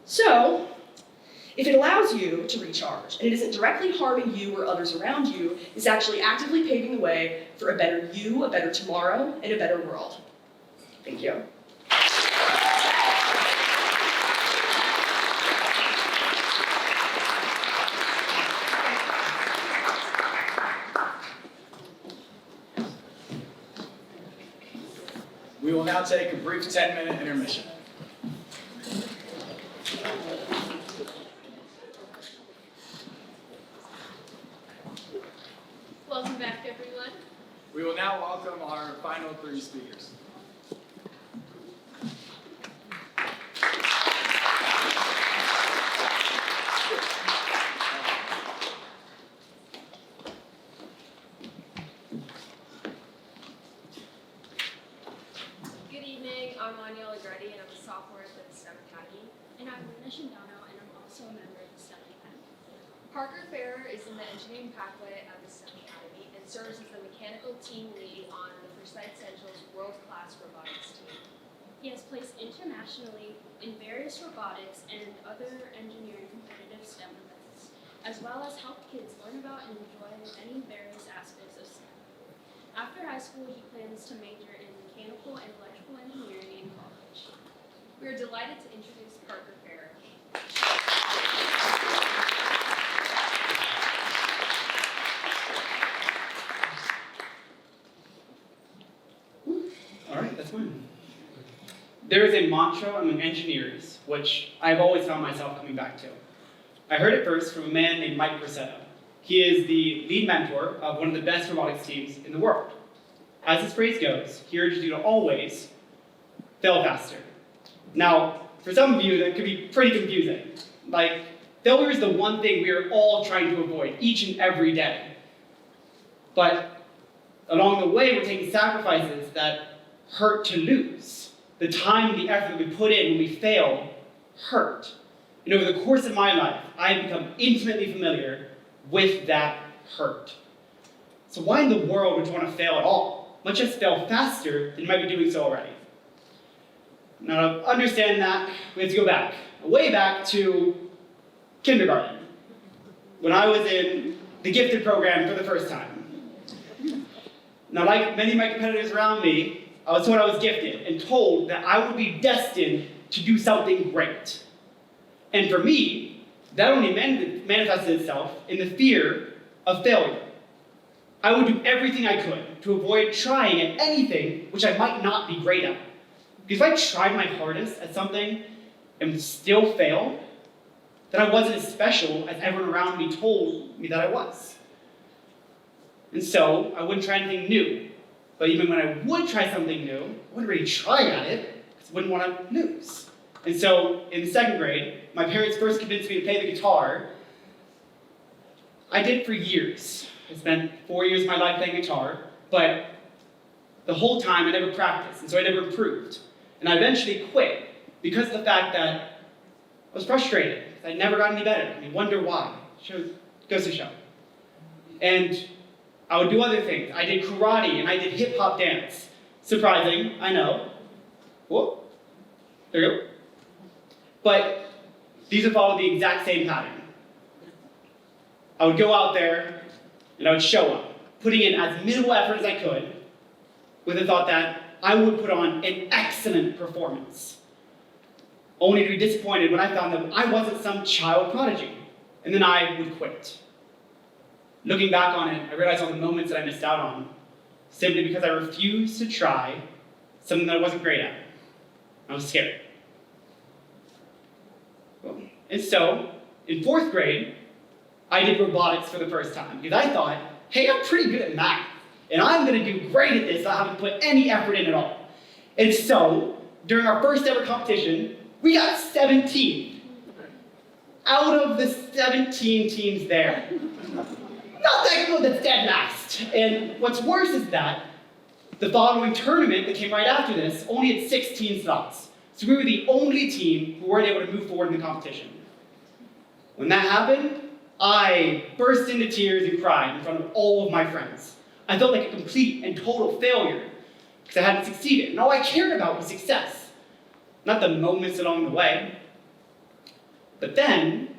So, if it allows you to recharge, and it isn't directly harming you or others around you, it's actually actively paving the way for a better you, a better tomorrow, and a better world. Thank you. We will now take a brief 10-minute intermission. Welcome back, everyone. We will now welcome our final three speakers. And I'm a sophomore at the STEM Academy. And I'm Lina Shindano, and I'm also a member of the STEM Academy. Parker Farrer is in the engineering pathway at the STEM Academy and serves as the mechanical team lead on the Forsyth Central's world-class robotics team. He has placed internationally in various robotics and other engineering competitive STEM events, as well as helped kids learn about and enjoy many various aspects of STEM. After high school, he plans to major in mechanical and electrical engineering in college. We are delighted to introduce Parker Farrer. All right, that's fine. There is a mantra among engineers, which I've always found myself coming back to. I heard it first from a man named Mike Brissetta. He is the lead mentor of one of the best robotics teams in the world. As this phrase goes, he urges you to always fail faster. Now, for some of you, that could be pretty confusing. Like, failure is the one thing we are all trying to avoid each and every day. But along the way, we're taking sacrifices that hurt to lose. The time and the effort that we put in when we fail hurt. And over the course of my life, I have become intimately familiar with that hurt. So why in the world would you want to fail at all? Much less fail faster than you might be doing so already. Now, to understand that, we have to go back, way back to kindergarten, when I was in the gifted program for the first time. Now, like many of my competitors around me, I was told I was gifted and told that I would be destined to do something great. And for me, that only manifested itself in the fear of failure. I would do everything I could to avoid trying at anything which I might not be great at. Because if I tried my hardest at something and still failed, then I wasn't as special as everyone around me told me that I was. And so, I wouldn't try anything new. But even when I would try something new, I wouldn't really try at it, because I wouldn't want to lose. And so, in the second grade, my parents first convinced me to play the guitar. I did for years. I spent 4 years of my life playing guitar, but the whole time I never practiced, and so I never improved. And I eventually quit because of the fact that I was frustrated, because I never got any better. I mean, wonder why. Goes to show. And I would do other things. I did karate, and I did hip-hop dance. Surprising, I know. Whoa. There you go. But these would follow the exact same pattern. I would go out there, and I would show up. putting in as minimal effort as I could, with the thought that I would put on an excellent performance, only to be disappointed when I found that I wasn't some child prodigy, and then I would quit. Looking back on it, I realized all the moments that I missed out on, simply because I refused to try something that I wasn't great at. I was scared. And so, in 4th grade, I did robotics for the first time, because I thought, hey, I'm pretty good at math, and I'm going to do great at this without having to put any effort in at all. And so, during our first ever competition, we got 17 out of the 17 teams there. Not that good, that's dead last. And what's worse is that the following tournament that came right after this only had 16 slots. So we were the only team who weren't able to move forward in the competition. When that happened, I burst into tears and cried in front of all of my friends. I felt like a complete and total failure because I hadn't succeeded. And all I cared about was success, not the moments along the way. But then,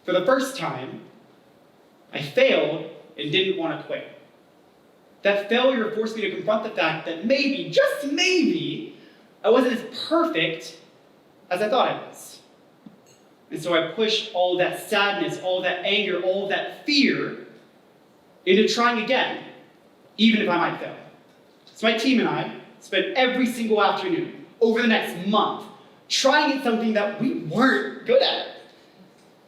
for the first time, I failed and didn't want to quit. That failure forced me to confront the fact that maybe, just maybe, I wasn't as perfect as I thought I was. And so I pushed all that sadness, all that anger, all that fear into trying again, even if I might fail. So my team and I spent every single afternoon over the next month trying at something that we weren't good at.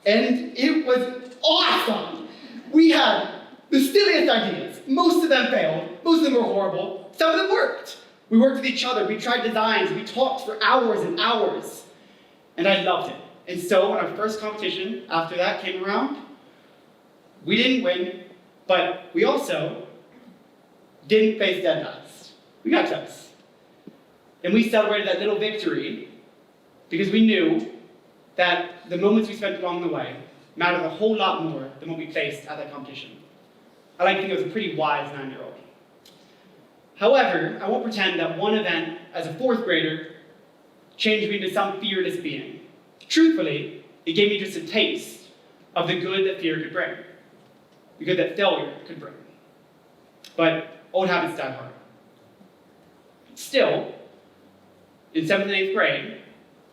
And it was awesome. We had the silliest ideas. Most of them failed. Most of them were horrible. Some of them worked. We worked with each other. We tried designs. We talked for hours and hours. And I loved it. And so when our first competition after that came around, we didn't win, but we also didn't face dead last. We got close. And we celebrated that little victory because we knew that the moments we spent along the way mattered a whole lot more than what we faced at that competition. I like to think I was a pretty wise 9-year-old. However, I won't pretend that one event as a 4th grader changed me into some fearless being. Truthfully, it gave me just a taste of the good that fear could bring, the good that failure could bring. But old habits die hard. Still, in 7th and 8th grade,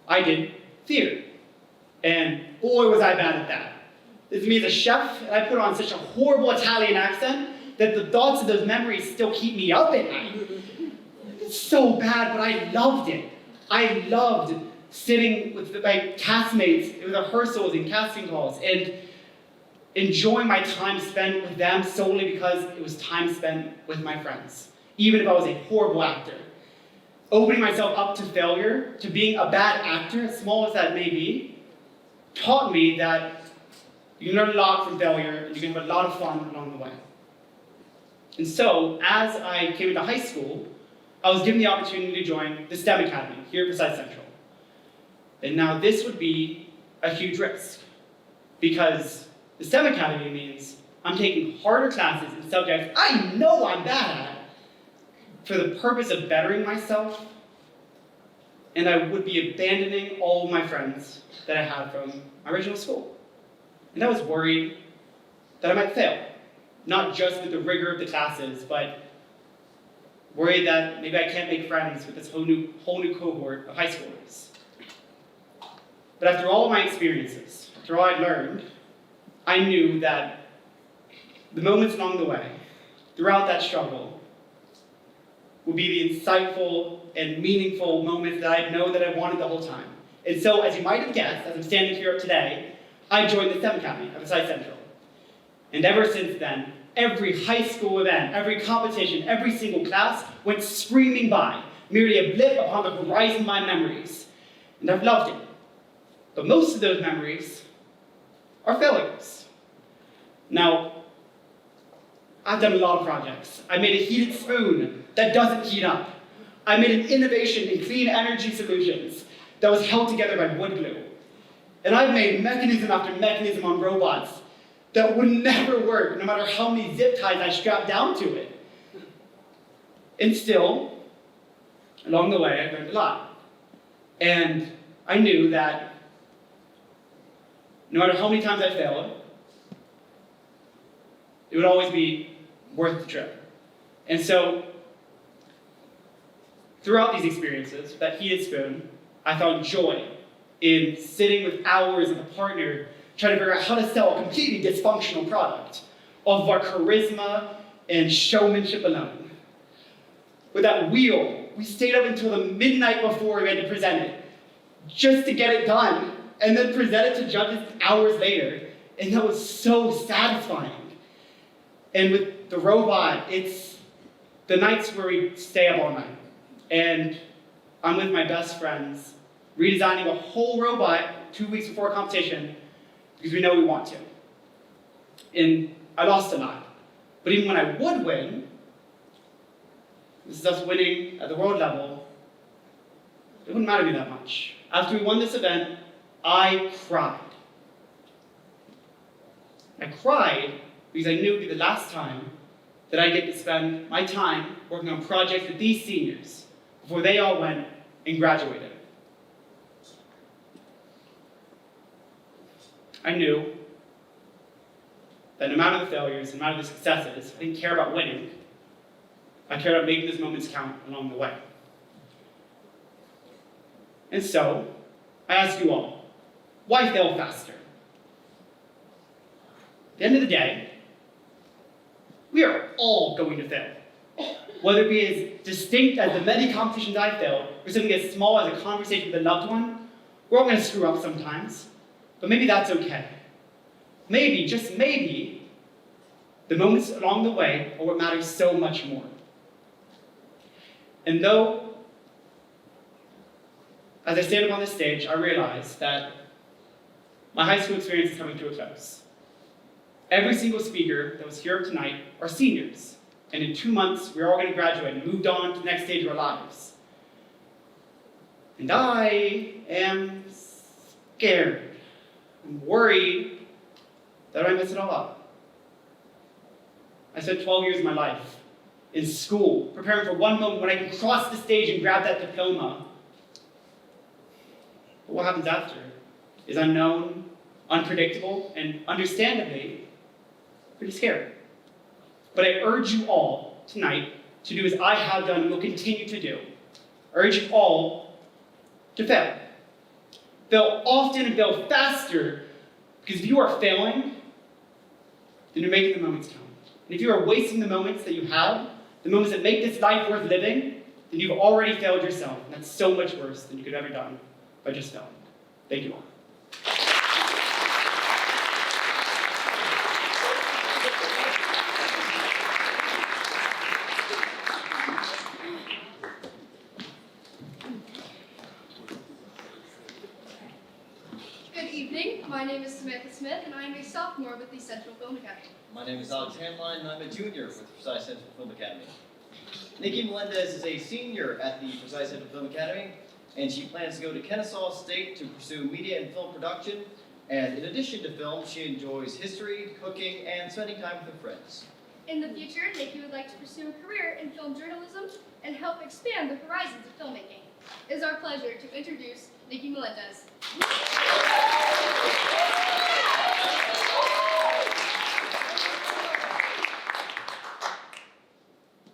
I did theater. And boy, was I bad at that. This is me as a chef, and I put on such a horrible Italian accent that the thoughts of those memories still keep me up at night. It's so bad, but I loved it. I loved sitting with my castmates in rehearsals and casting calls and enjoying my time spent with them solely because it was time spent with my friends, even if I was a horrible actor. Opening myself up to failure, to being a bad actor, as small as that may be, taught me that you can learn a lot from failure and you can have a lot of fun along the way. And so, as I came into high school, I was given the opportunity to join the STEM Academy here at Forsyth Central. And now this would be a huge risk, because the STEM Academy means I'm taking harder classes in subjects I know I'm bad at for the purpose of bettering myself, and I would be abandoning all of my friends that I had from my original school. And I was worried that I might fail, not just with the rigor of the classes, but worried that maybe I can't make friends with this whole new cohort of high schoolers. But after all of my experiences, after all I'd learned, I knew that the moments along the way, throughout that struggle, would be the insightful and meaningful moments that I know that I wanted the whole time. And so, as you might have guessed, as I'm standing here today, I joined the STEM Academy at Forsyth Central. And ever since then, every high school event, every competition, every single class went screaming by, merely a blip upon the horizon of my memories. And I've loved it. But most of those memories are failures. Now, I've done a lot of projects. I made a heated spoon that doesn't heat up. I made an innovation in clean energy solutions that was held together by wood glue. And I've made mechanism after mechanism on robots that would never work, no matter how many zip ties I strapped down to it. And still, along the way, I learned a lot. And I knew that no matter how many times I failed, it would always be worth the trip. And so, throughout these experiences, that heated spoon, I found joy in sitting with hours with a partner trying to figure out how to sell a completely dysfunctional product off of our charisma and showmanship alone. With that wheel, we stayed up until the midnight before we had to present it, just to get it done, and then present it to judges hours later, and that was so satisfying. And with the robot, it's the nights where we stay up all night, and I'm with my best friends, redesigning a whole robot 2 weeks before a competition, because we know we want to. And I lost a lot. But even when I would win, this is us winning at the world level, it wouldn't matter to me that much. After we won this event, I cried. I cried because I knew it would be the last time that I get to spend my time working on projects with these seniors before they all went and graduated. I knew that no matter the failures, no matter the successes, I didn't care about winning. I cared about making those moments count along the way. And so, I ask you all, why fail faster? At the end of the day, we are all going to fail. Whether it be as distinct as the many competitions I failed, or something as small as a conversation with a loved one, we're all going to screw up sometimes. But maybe that's okay. Maybe, just maybe, the moments along the way are what matters so much more. And though, as I stand up on this stage, I realize that my high school experience is coming to a close. Every single speaker that was here tonight are seniors. And in 2 months, we're all going to graduate and moved on to the next stage of our lives. And I am scared. I'm worried that I mess it all up. I spent 12 years of my life in school, preparing for one moment when I can cross the stage and grab that diploma. But what happens after is unknown, unpredictable, and understandably, pretty scary. But I urge you all tonight to do as I have done and will continue to do. I urge you all to fail. Fail often and fail faster, because if you are failing, then you're making the moments count. And if you are wasting the moments that you have, the moments that make this life worth living, then you've already failed yourself. And that's so much worse than you could have ever done by just failing. Thank you all. Good evening. My name is Samantha Smith, and I am a sophomore with the Central Film Academy. My name is Alex Hanline, and I'm a junior with Forsyth Central Film Academy. Nikki Melendez is a senior at the Forsyth Central Film Academy, and she plans to go to Kennesaw State to pursue media and film production. And in addition to film, she enjoys history, cooking, and spending time with her friends. In the future, Nikki would like to pursue a career in film journalism and help expand the horizons of filmmaking. It is our pleasure to introduce Nikki Melendez.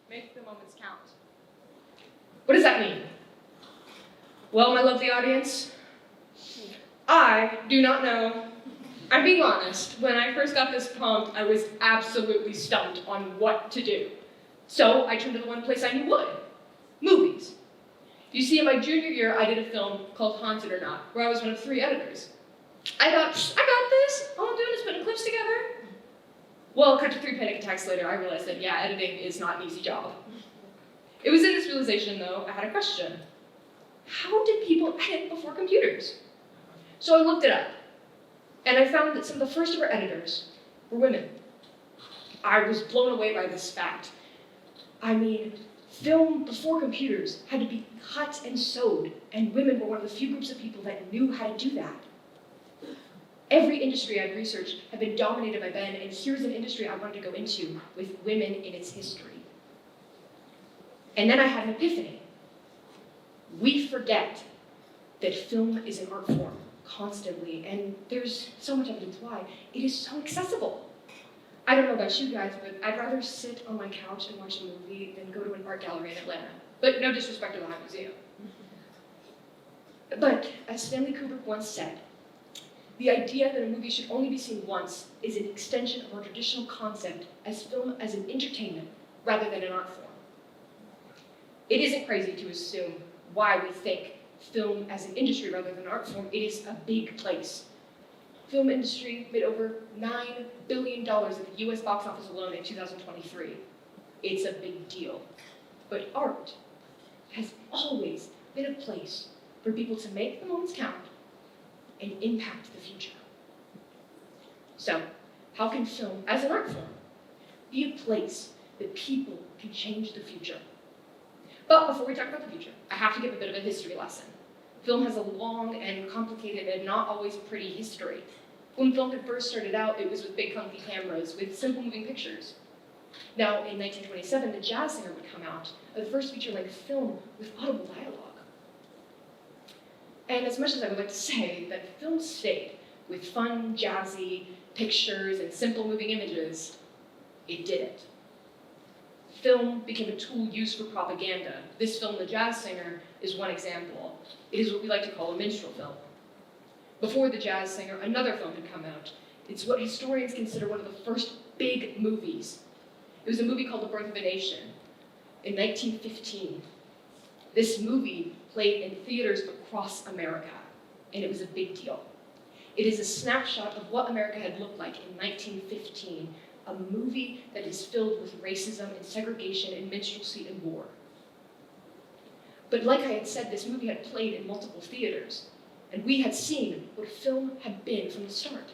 Make the moments count. What does that mean? Well, my lovely audience, I do not know. I'm being honest. When I first got this prompt, I was absolutely stumped on what to do. So I turned to the one place I knew would. Movies. You see, in my junior year, I did a film called Haunted or Not, where I was one of 3 editors. I thought, I got this. All I'm doing is putting clips together. Well, cut to 3 panic attacks later, I realized that, yeah, editing is not an easy job. It was in this realization, though, I had a question. How did people edit before computers? So I looked it up, and I found that some of the first ever editors were women. I was blown away by this fact. I mean, film before computers had to be cut and sewed, and women were one of the few groups of people that knew how to do that. Every industry I've researched had been dominated by men, and here's an industry I wanted to go into with women in its history. And then I had an epiphany. We forget that film is an art form constantly, and there's so much evidence why. It is so accessible. I don't know about you guys, but I'd rather sit on my couch and watch a movie than go to an art gallery in Atlanta. But no disrespect to the High Museum. But as Stanley Kubrick once said, the idea that a movie should only be seen once is an extension of our traditional concept as film as an entertainment rather than an art form. It isn't crazy to assume why we think film as an industry rather than an art form. It is a big place. Film industry made over $9 billion at the US box office alone in 2023. It's a big deal. But art has always been a place for people to make the moments count and impact the future. So, how can film as an art form be a place that people can change the future? But before we talk about the future, I have to give a bit of a history lesson. Film has a long and complicated and not always pretty history. When film had first started out, it was with big clunky cameras with simple moving pictures. Now, in 1927, The Jazz Singer would come out, the first feature-length film with audible dialogue. And as much as I would like to say that film stayed with fun, jazzy pictures and simple moving images, it didn't. Film became a tool used for propaganda. This film, The Jazz Singer, is one example. It is what we like to call a minstrel film. Before The Jazz Singer, another film had come out. It's what historians consider one of the first big movies. It was a movie called The Birth of a Nation in 1915. This movie played in theaters across America, and it was a big deal. It is a snapshot of what America had looked like in 1915, a movie that is filled with racism and segregation and minstrelsy and war. But like I had said, this movie had played in multiple theaters, and we had seen what film had been from the start.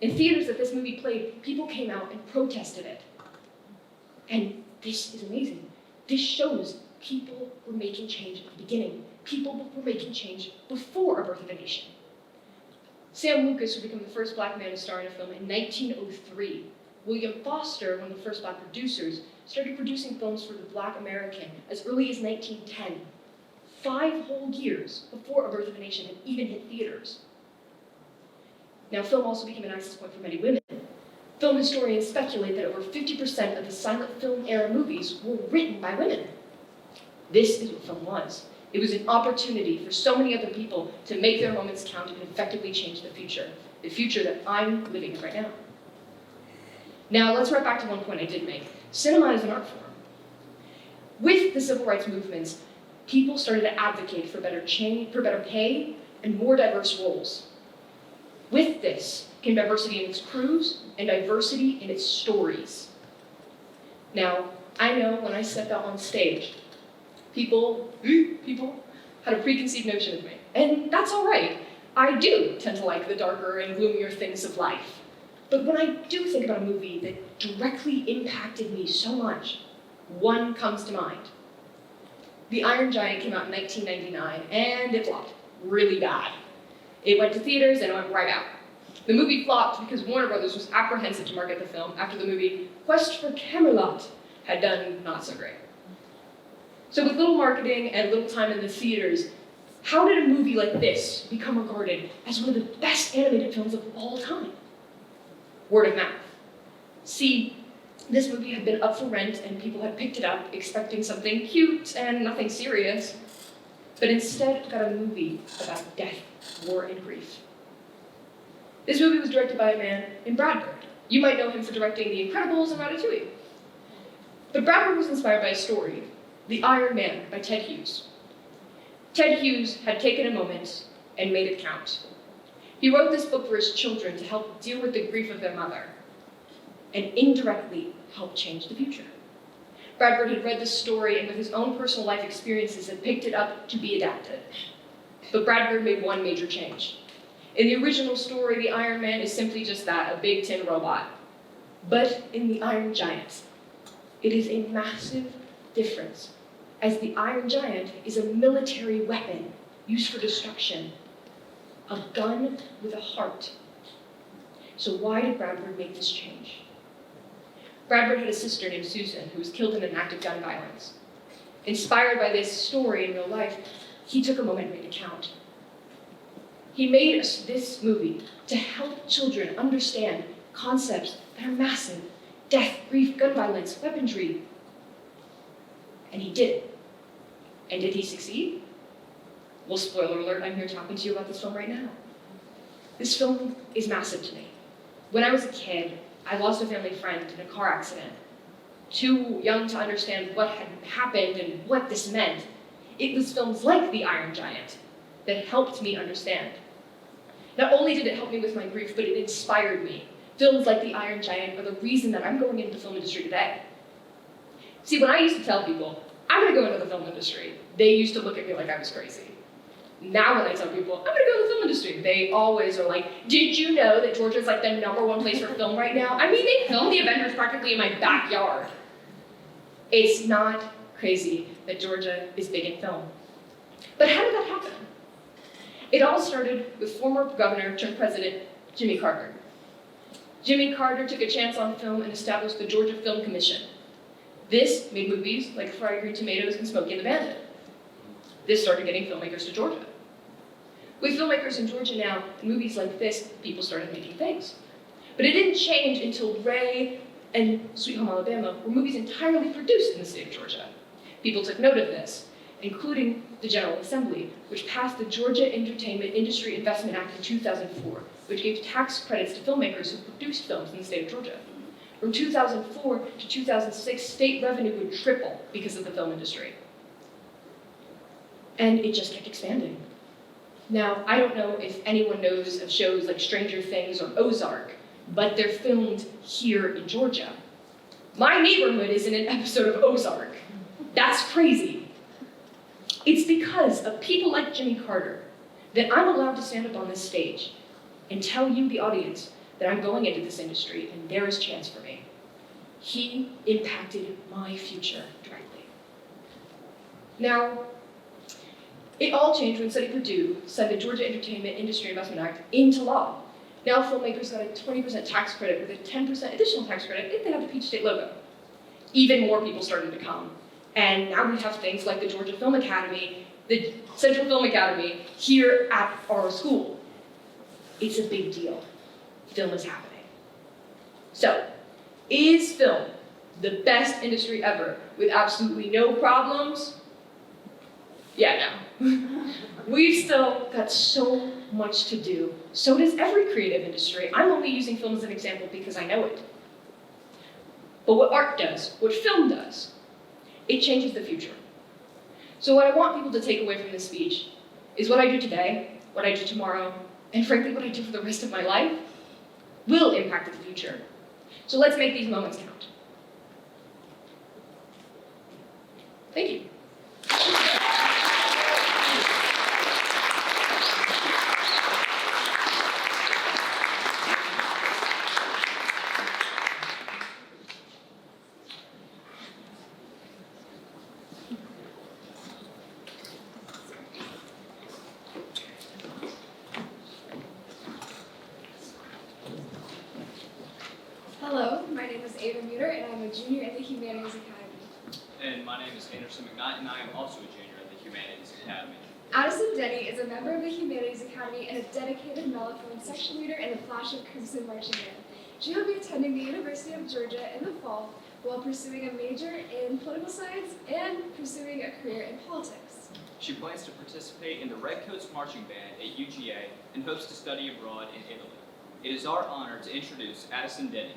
In theaters that this movie played, people came out and protested it. And this is amazing. This shows people were making change at the beginning. People were making change before A Birth of a Nation. Sam Lucas would become the first black man to star in a film in 1903. William Foster, one of the first black producers, started producing films for the Black American as early as 1910, 5 whole years before A Birth of a Nation had even hit theaters. Now, film also became an access point for many women. Film historians speculate that over 50% of the silent film era movies were written by women. This is what film was. It was an opportunity for so many other people to make their moments count and effectively change the future that I'm living in right now. Now, let's right back to one point I did make. Cinema is an art form. With the civil rights movements, people started to advocate for better pay and more diverse roles. With this came diversity in its crews and diversity in its stories. Now, I know when I stepped out on stage, people had a preconceived notion of me. And that's all right. I do tend to like the darker and gloomier things of life. But when I do think about a movie that directly impacted me so much, one comes to mind. The Iron Giant came out in 1999, and it flopped really bad. It went to theaters and it went right out. The movie flopped because Warner Brothers was apprehensive to market the film after the movie Quest for Camelot had done not so great. So with little marketing and little time in the theaters, how did a movie like this become regarded as one of the best animated films of all time? Word of mouth. See, this movie had been up for rent and people had picked it up expecting something cute and nothing serious, but instead got a movie about death, war, and grief. This movie was directed by a man named Brad Bird. You might know him for directing The Incredibles and Ratatouille. But Brad Bird was inspired by a story, The Iron Man by Ted Hughes. Ted Hughes had taken a moment and made it count. He wrote this book for his children to help deal with the grief of their mother, and indirectly help change the future. Brad Bird had read this story and with his own personal life experiences had picked it up to be adapted. But Brad Bird made one major change. In the original story, the Iron Man is simply just that, a big tin robot. But in the Iron Giant, it is a massive difference, as the Iron Giant is a military weapon used for destruction, a gun with a heart. So why did Brad Bird make this change? Brad Bird had a sister named Susan who was killed in an act of gun violence. Inspired by this story in real life, he took a moment and made it count. He made this movie to help children understand concepts that are massive. Death, grief, gun violence, weaponry. And he did it. And did he succeed? Well, spoiler alert, I'm here talking to you about this film right now. This film is massive to me. When I was a kid, I lost a family friend in a car accident. Too young to understand what had happened and what this meant, it was films like The Iron Giant that helped me understand. Not only did it help me with my grief, but it inspired me. Films like The Iron Giant are the reason that I'm going into the film industry today. See, when I used to tell people, I'm gonna go into the film industry, they used to look at me like I was crazy. Now when I tell people, I'm gonna go to the film industry, they always are like, did you know that Georgia's like the #1 place for film right now? I mean, they filmed The Avengers practically in my backyard. It's not crazy that Georgia is big in film. But how did that happen? It all started with former governor turned president, Jimmy Carter. Jimmy Carter took a chance on film and established the Georgia Film Commission. This made movies like Fried Green Tomatoes and Smokey and the Bandit. This started getting filmmakers to Georgia. With filmmakers in Georgia now, and movies like this, people started making things. But it didn't change until Ray and Sweet Home Alabama were movies entirely produced in the state of Georgia. People took note of this, including the General Assembly, which passed the Georgia Entertainment Industry Investment Act in 2004, which gave tax credits to filmmakers who produced films in the state of Georgia. From 2004 to 2006, state revenue would triple because of the film industry. And it just kept expanding. Now, I don't know if anyone knows of shows like Stranger Things or Ozark, but they're filmed here in Georgia. My neighborhood is in an episode of Ozark. That's crazy. It's because of people like Jimmy Carter that I'm allowed to stand up on this stage and tell you, the audience, that I'm going into this industry and there is a chance for me. He impacted my future directly. Now, it all changed when Sonny Perdue signed the Georgia Entertainment Industry Investment Act into law. Now filmmakers got a 20% tax credit with a 10% additional tax credit if they have the Peach State logo. Even more people started to come. And now we have things like the Georgia Film Academy, the Central Film Academy, here at our school. It's a big deal. Film is happening. So, is film the best industry ever with absolutely no problems? Yeah, no. We've still got so much to do. So does every creative industry. I'm only using film as an example because I know it. But what art does, what film does, it changes the future. So what I want people to take away from this speech is what I do today, what I do tomorrow, and frankly what I do for the rest of my life will impact the future. So let's make these moments count. Thank you. Hello, my name is Ava Muter, and I'm a junior in the Humanities Academy. And my name is Anderson McKnight, and I am also a junior in the Humanities Academy. Addison Denny is a member of the Humanities Academy and a dedicated mellophone section leader in the Flash of Crimson Marching Band. She will be attending the University of Georgia in the fall while pursuing a major in political science and pursuing a career in politics. She plans to participate in the Redcoats Marching Band at UGA and hopes to study abroad in Italy. It is our honor to introduce Addison Denny.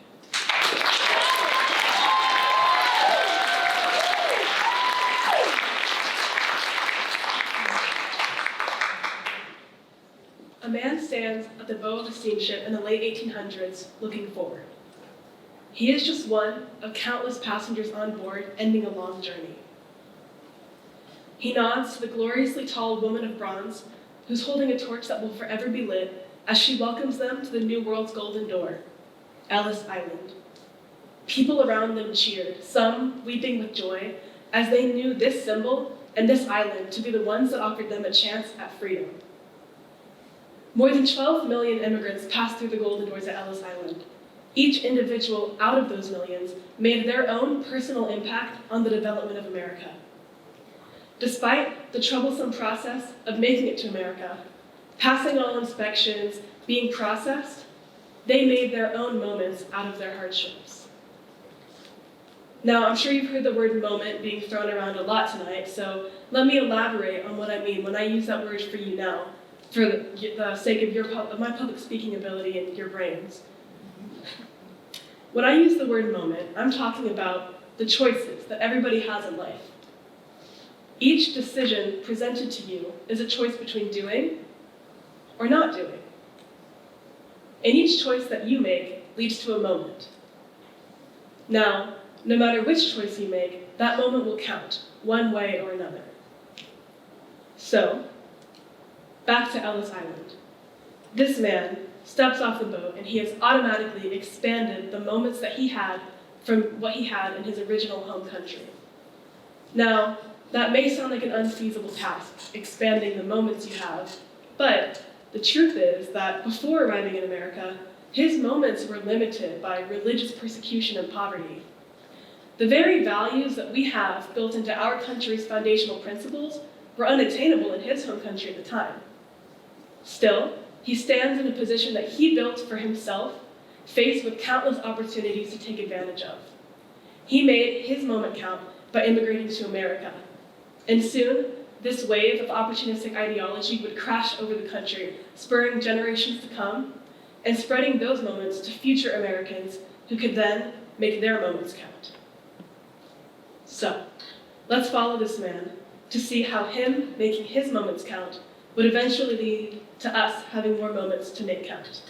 A man stands at the bow of a steamship in the late 1800s, looking forward. He is just one of countless passengers on board, ending a long journey. He nods to the gloriously tall woman of bronze, who's holding a torch that will forever be lit as she welcomes them to the New World's golden door, Ellis Island. People around them cheered, some weeping with joy, as they knew this symbol and this island to be the ones that offered them a chance at freedom. More than 12 million immigrants passed through the golden doors at Ellis Island. Each individual out of those millions made their own personal impact on the development of America. Despite the troublesome process of making it to America, passing all inspections, being processed, they made their own moments out of their hardships. Now, I'm sure you've heard the word moment being thrown around a lot tonight, so let me elaborate on what I mean when I use that word for you now, for the sake of my public speaking ability and your brains. When I use the word moment, I'm talking about the choices that everybody has in life. Each decision presented to you is a choice between doing or not doing. And each choice that you make leads to a moment. Now, no matter which choice you make, that moment will count, one way or another. So, back to Ellis Island. This man steps off the boat and he has automatically expanded the moments that he had from what he had in his original home country. Now, that may sound like an unfeasible task, expanding the moments you have, but the truth is that before arriving in America, his moments were limited by religious persecution and poverty. The very values that we have built into our country's foundational principles were unattainable in his home country at the time. Still, he stands in a position that he built for himself, faced with countless opportunities to take advantage of. He made his moment count by immigrating to America. And soon, this wave of opportunistic ideology would crash over the country, spurring generations to come, and spreading those moments to future Americans who could then make their moments count. So, let's follow this man to see how him making his moments count would eventually lead to us having more moments to make count.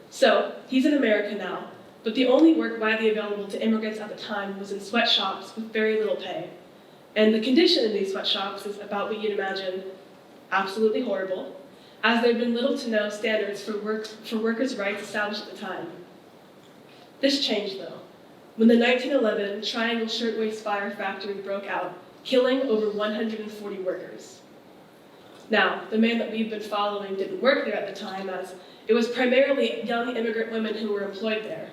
So, he's in America now, but the only work widely available to immigrants at the time was in sweatshops with very little pay. And the condition in these sweatshops is about what you'd imagine absolutely horrible, as there had been little to no standards for workers' rights established at the time. This changed, though, when the 1911 Triangle Shirtwaist Fire Factory broke out, killing over 140 workers. Now, the man that we've been following didn't work there at the time, as it was primarily young immigrant women who were employed there.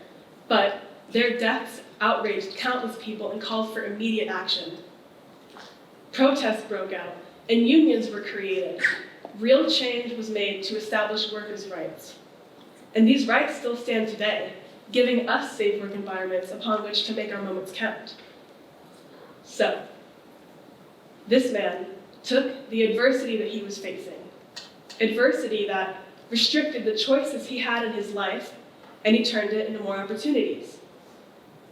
But their deaths outraged countless people and called for immediate action. Protests broke out, and unions were created. Real change was made to establish workers' rights. And these rights still stand today, giving us safe work environments upon which to make our moments count. So, this man took the adversity that he was facing, adversity that restricted the choices he had in his life, and he turned it into more opportunities.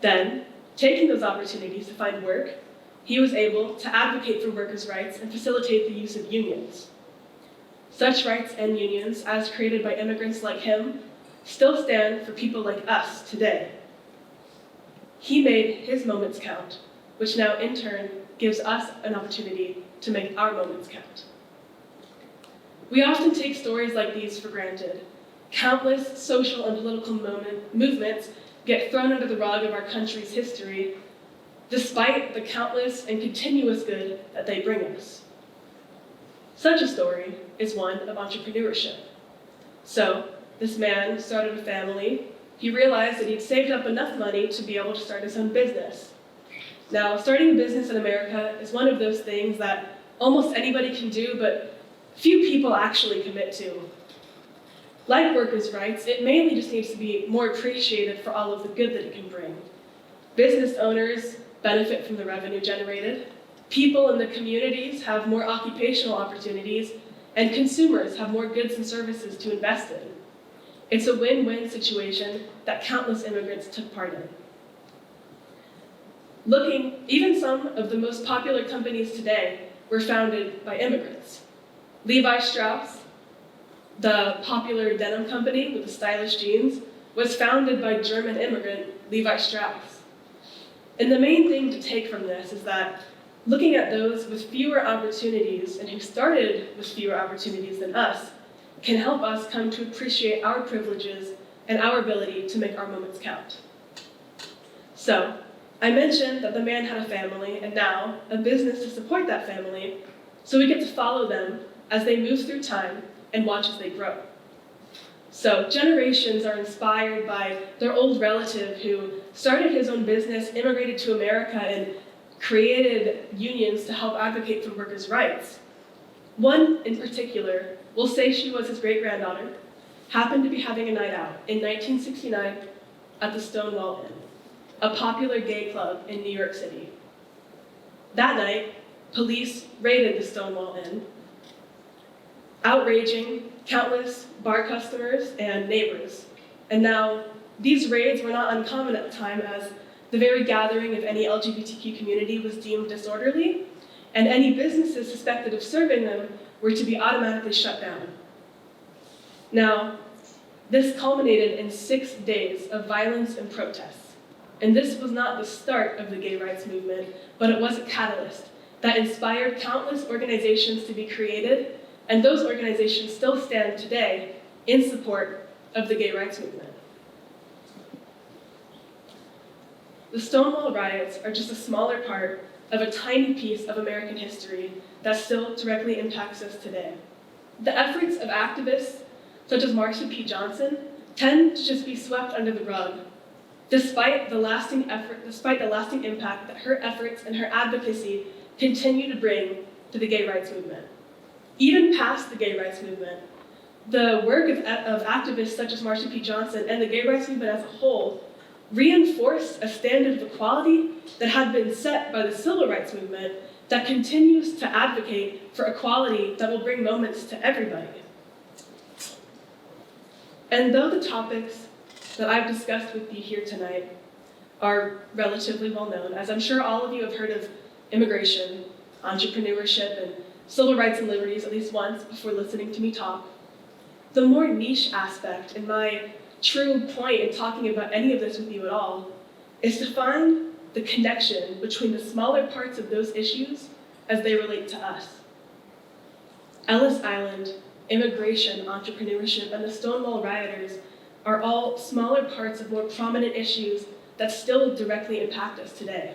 Then, taking those opportunities to find work, he was able to advocate for workers' rights and facilitate the use of unions. Such rights and unions, as created by immigrants like him, still stand for people like us today. He made his moments count, which now in turn gives us an opportunity to make our moments count. We often take stories like these for granted. Countless social and political movements get thrown under the rug of our country's history, despite the countless and continuous good that they bring us. Such a story is one of entrepreneurship. So, this man started a family. He realized that he'd saved up enough money to be able to start his own business. Now, starting a business in America is one of those things that almost anybody can do, but few people actually commit to. Like workers' rights, it mainly just needs to be more appreciated for all of the good that it can bring. Business owners benefit from the revenue generated, people in the communities have more occupational opportunities, and consumers have more goods and services to invest in. It's a win-win situation that countless immigrants took part in. Even some of the most popular companies today were founded by immigrants. Levi Strauss, the popular denim company with the stylish jeans, was founded by German immigrant Levi Strauss. And the main thing to take from this is that looking at those with fewer opportunities and who started with fewer opportunities than us can help us come to appreciate our privileges and our ability to make our moments count. So, I mentioned that the man had a family and now a business to support that family, so we get to follow them as they move through time and watch as they grow. So generations are inspired by their old relative who started his own business, immigrated to America, and created unions to help advocate for workers' rights. One in particular will say she was his great-granddaughter, happened to be having a night out in 1969 at the Stonewall Inn, a popular gay club in New York City. That night, police raided the Stonewall Inn, outraging countless bar customers and neighbors. And now, these raids were not uncommon at the time, as the very gathering of any LGBTQ community was deemed disorderly, and any businesses suspected of serving them were to be automatically shut down. Now, this culminated in 6 days of violence and protests. And this was not the start of the gay rights movement, but it was a catalyst that inspired countless organizations to be created, and those organizations still stand today in support of the gay rights movement. The Stonewall riots are just a smaller part of a tiny piece of American history that still directly impacts us today. The efforts of activists such as Marsha P. Johnson tend to just be swept under the rug, despite the lasting impact that her efforts and her advocacy continue to bring to the gay rights movement. Even past the gay rights movement, the work of activists such as Marsha P. Johnson and the gay rights movement as a whole reinforced a standard of equality that had been set by the civil rights movement that continues to advocate for equality that will bring moments to everybody. And though the topics that I've discussed with you here tonight are relatively well known, as I'm sure all of you have heard of immigration, entrepreneurship, and civil rights and liberties at least once before listening to me talk, the more niche aspect and my true point in talking about any of this with you at all is to find the connection between the smaller parts of those issues as they relate to us. Ellis Island, immigration, entrepreneurship, and the Stonewall rioters are all smaller parts of more prominent issues that still directly impact us today.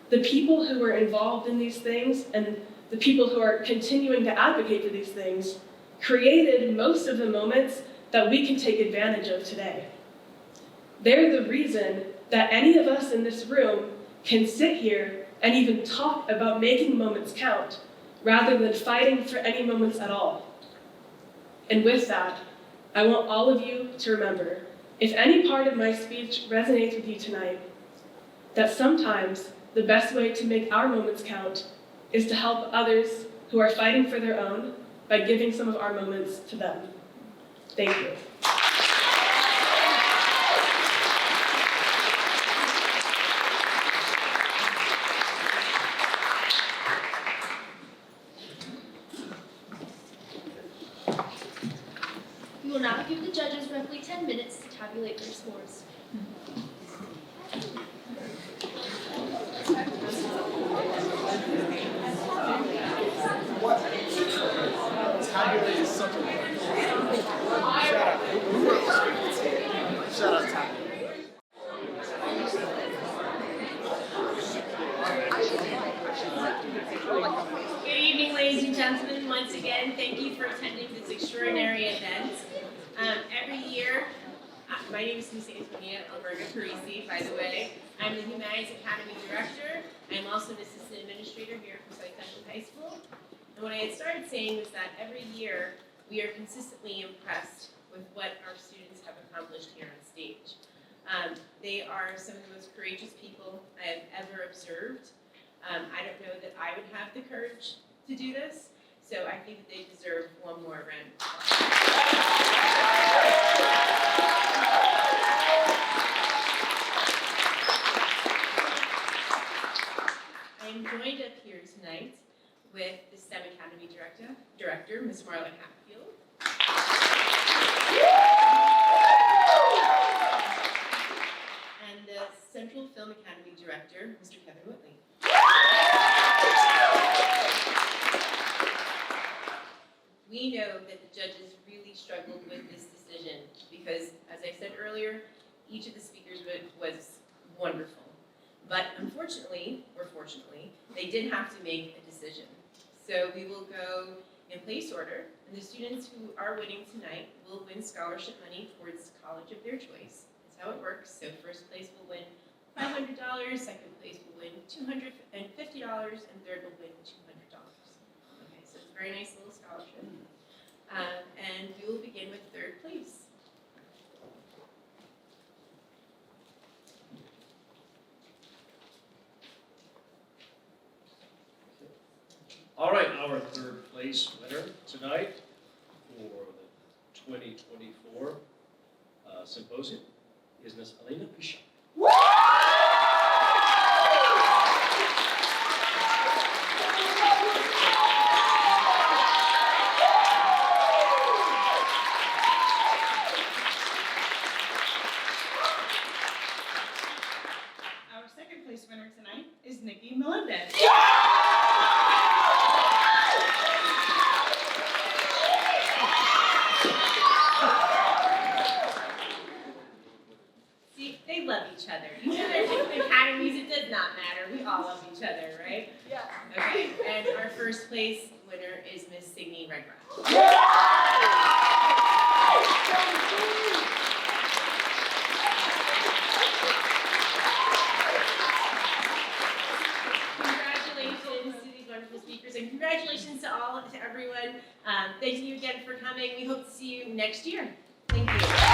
The people who were involved in these things and the people who are continuing to advocate for these things created most of the moments that we can take advantage of today. They're the reason that any of us in this room can sit here and even talk about making moments count rather than fighting for any moments at all. And with that, I want all of you to remember, if any part of my speech resonates with you tonight, that sometimes the best way to make our moments count is to help others who are fighting for their own by giving some of our moments to them. Thank you. We will now give the judges roughly 10 minutes to tabulate their scores. Tabulate is such a word. Shout out. Who wrote the script? Shout out Tabulate. Good evening, ladies and gentlemen. Once again, thank you for attending this extraordinary event. Every year, my name is Miss Antonia Alberga Parisi, by the way. I'm the Humanities Academy Director. I'm also an assistant administrator here at Forsyth High School. And what I had started saying was that every year, we are consistently impressed with what our students have accomplished here on stage. They are some of the most courageous people I have ever observed. I don't know that I would have the courage to do this, so I think that they deserve one more round of applause. I am joined up here tonight with the STEM Academy Director, Ms. Marla Hatfield. And the Central Film Academy Director, Mr. Kevin Whitley. We know that the judges really struggled with this decision because, as I said earlier, each of the speakers was wonderful. But unfortunately, or fortunately, they did have to make a decision. So we will go in place order, and the students who are winning tonight will win scholarship money towards college of their choice. That's how it works. So first place will win $500, second place will win $250, and third will win $200. Okay, so it's a very nice little scholarship. And we will begin with third place. All right, our third place winner tonight for the 2024 symposium is Miss Elena Pisha. Our second place winner tonight is Nikki Melendez. See, they love each other. Even though they're different academies, it does not matter. We all love each other, right? Yeah. Okay, and our first place winner is Miss Signe Redgraff. Congratulations to these wonderful speakers, and congratulations to everyone. Thank you again for coming. We hope to see you next year. Thank you.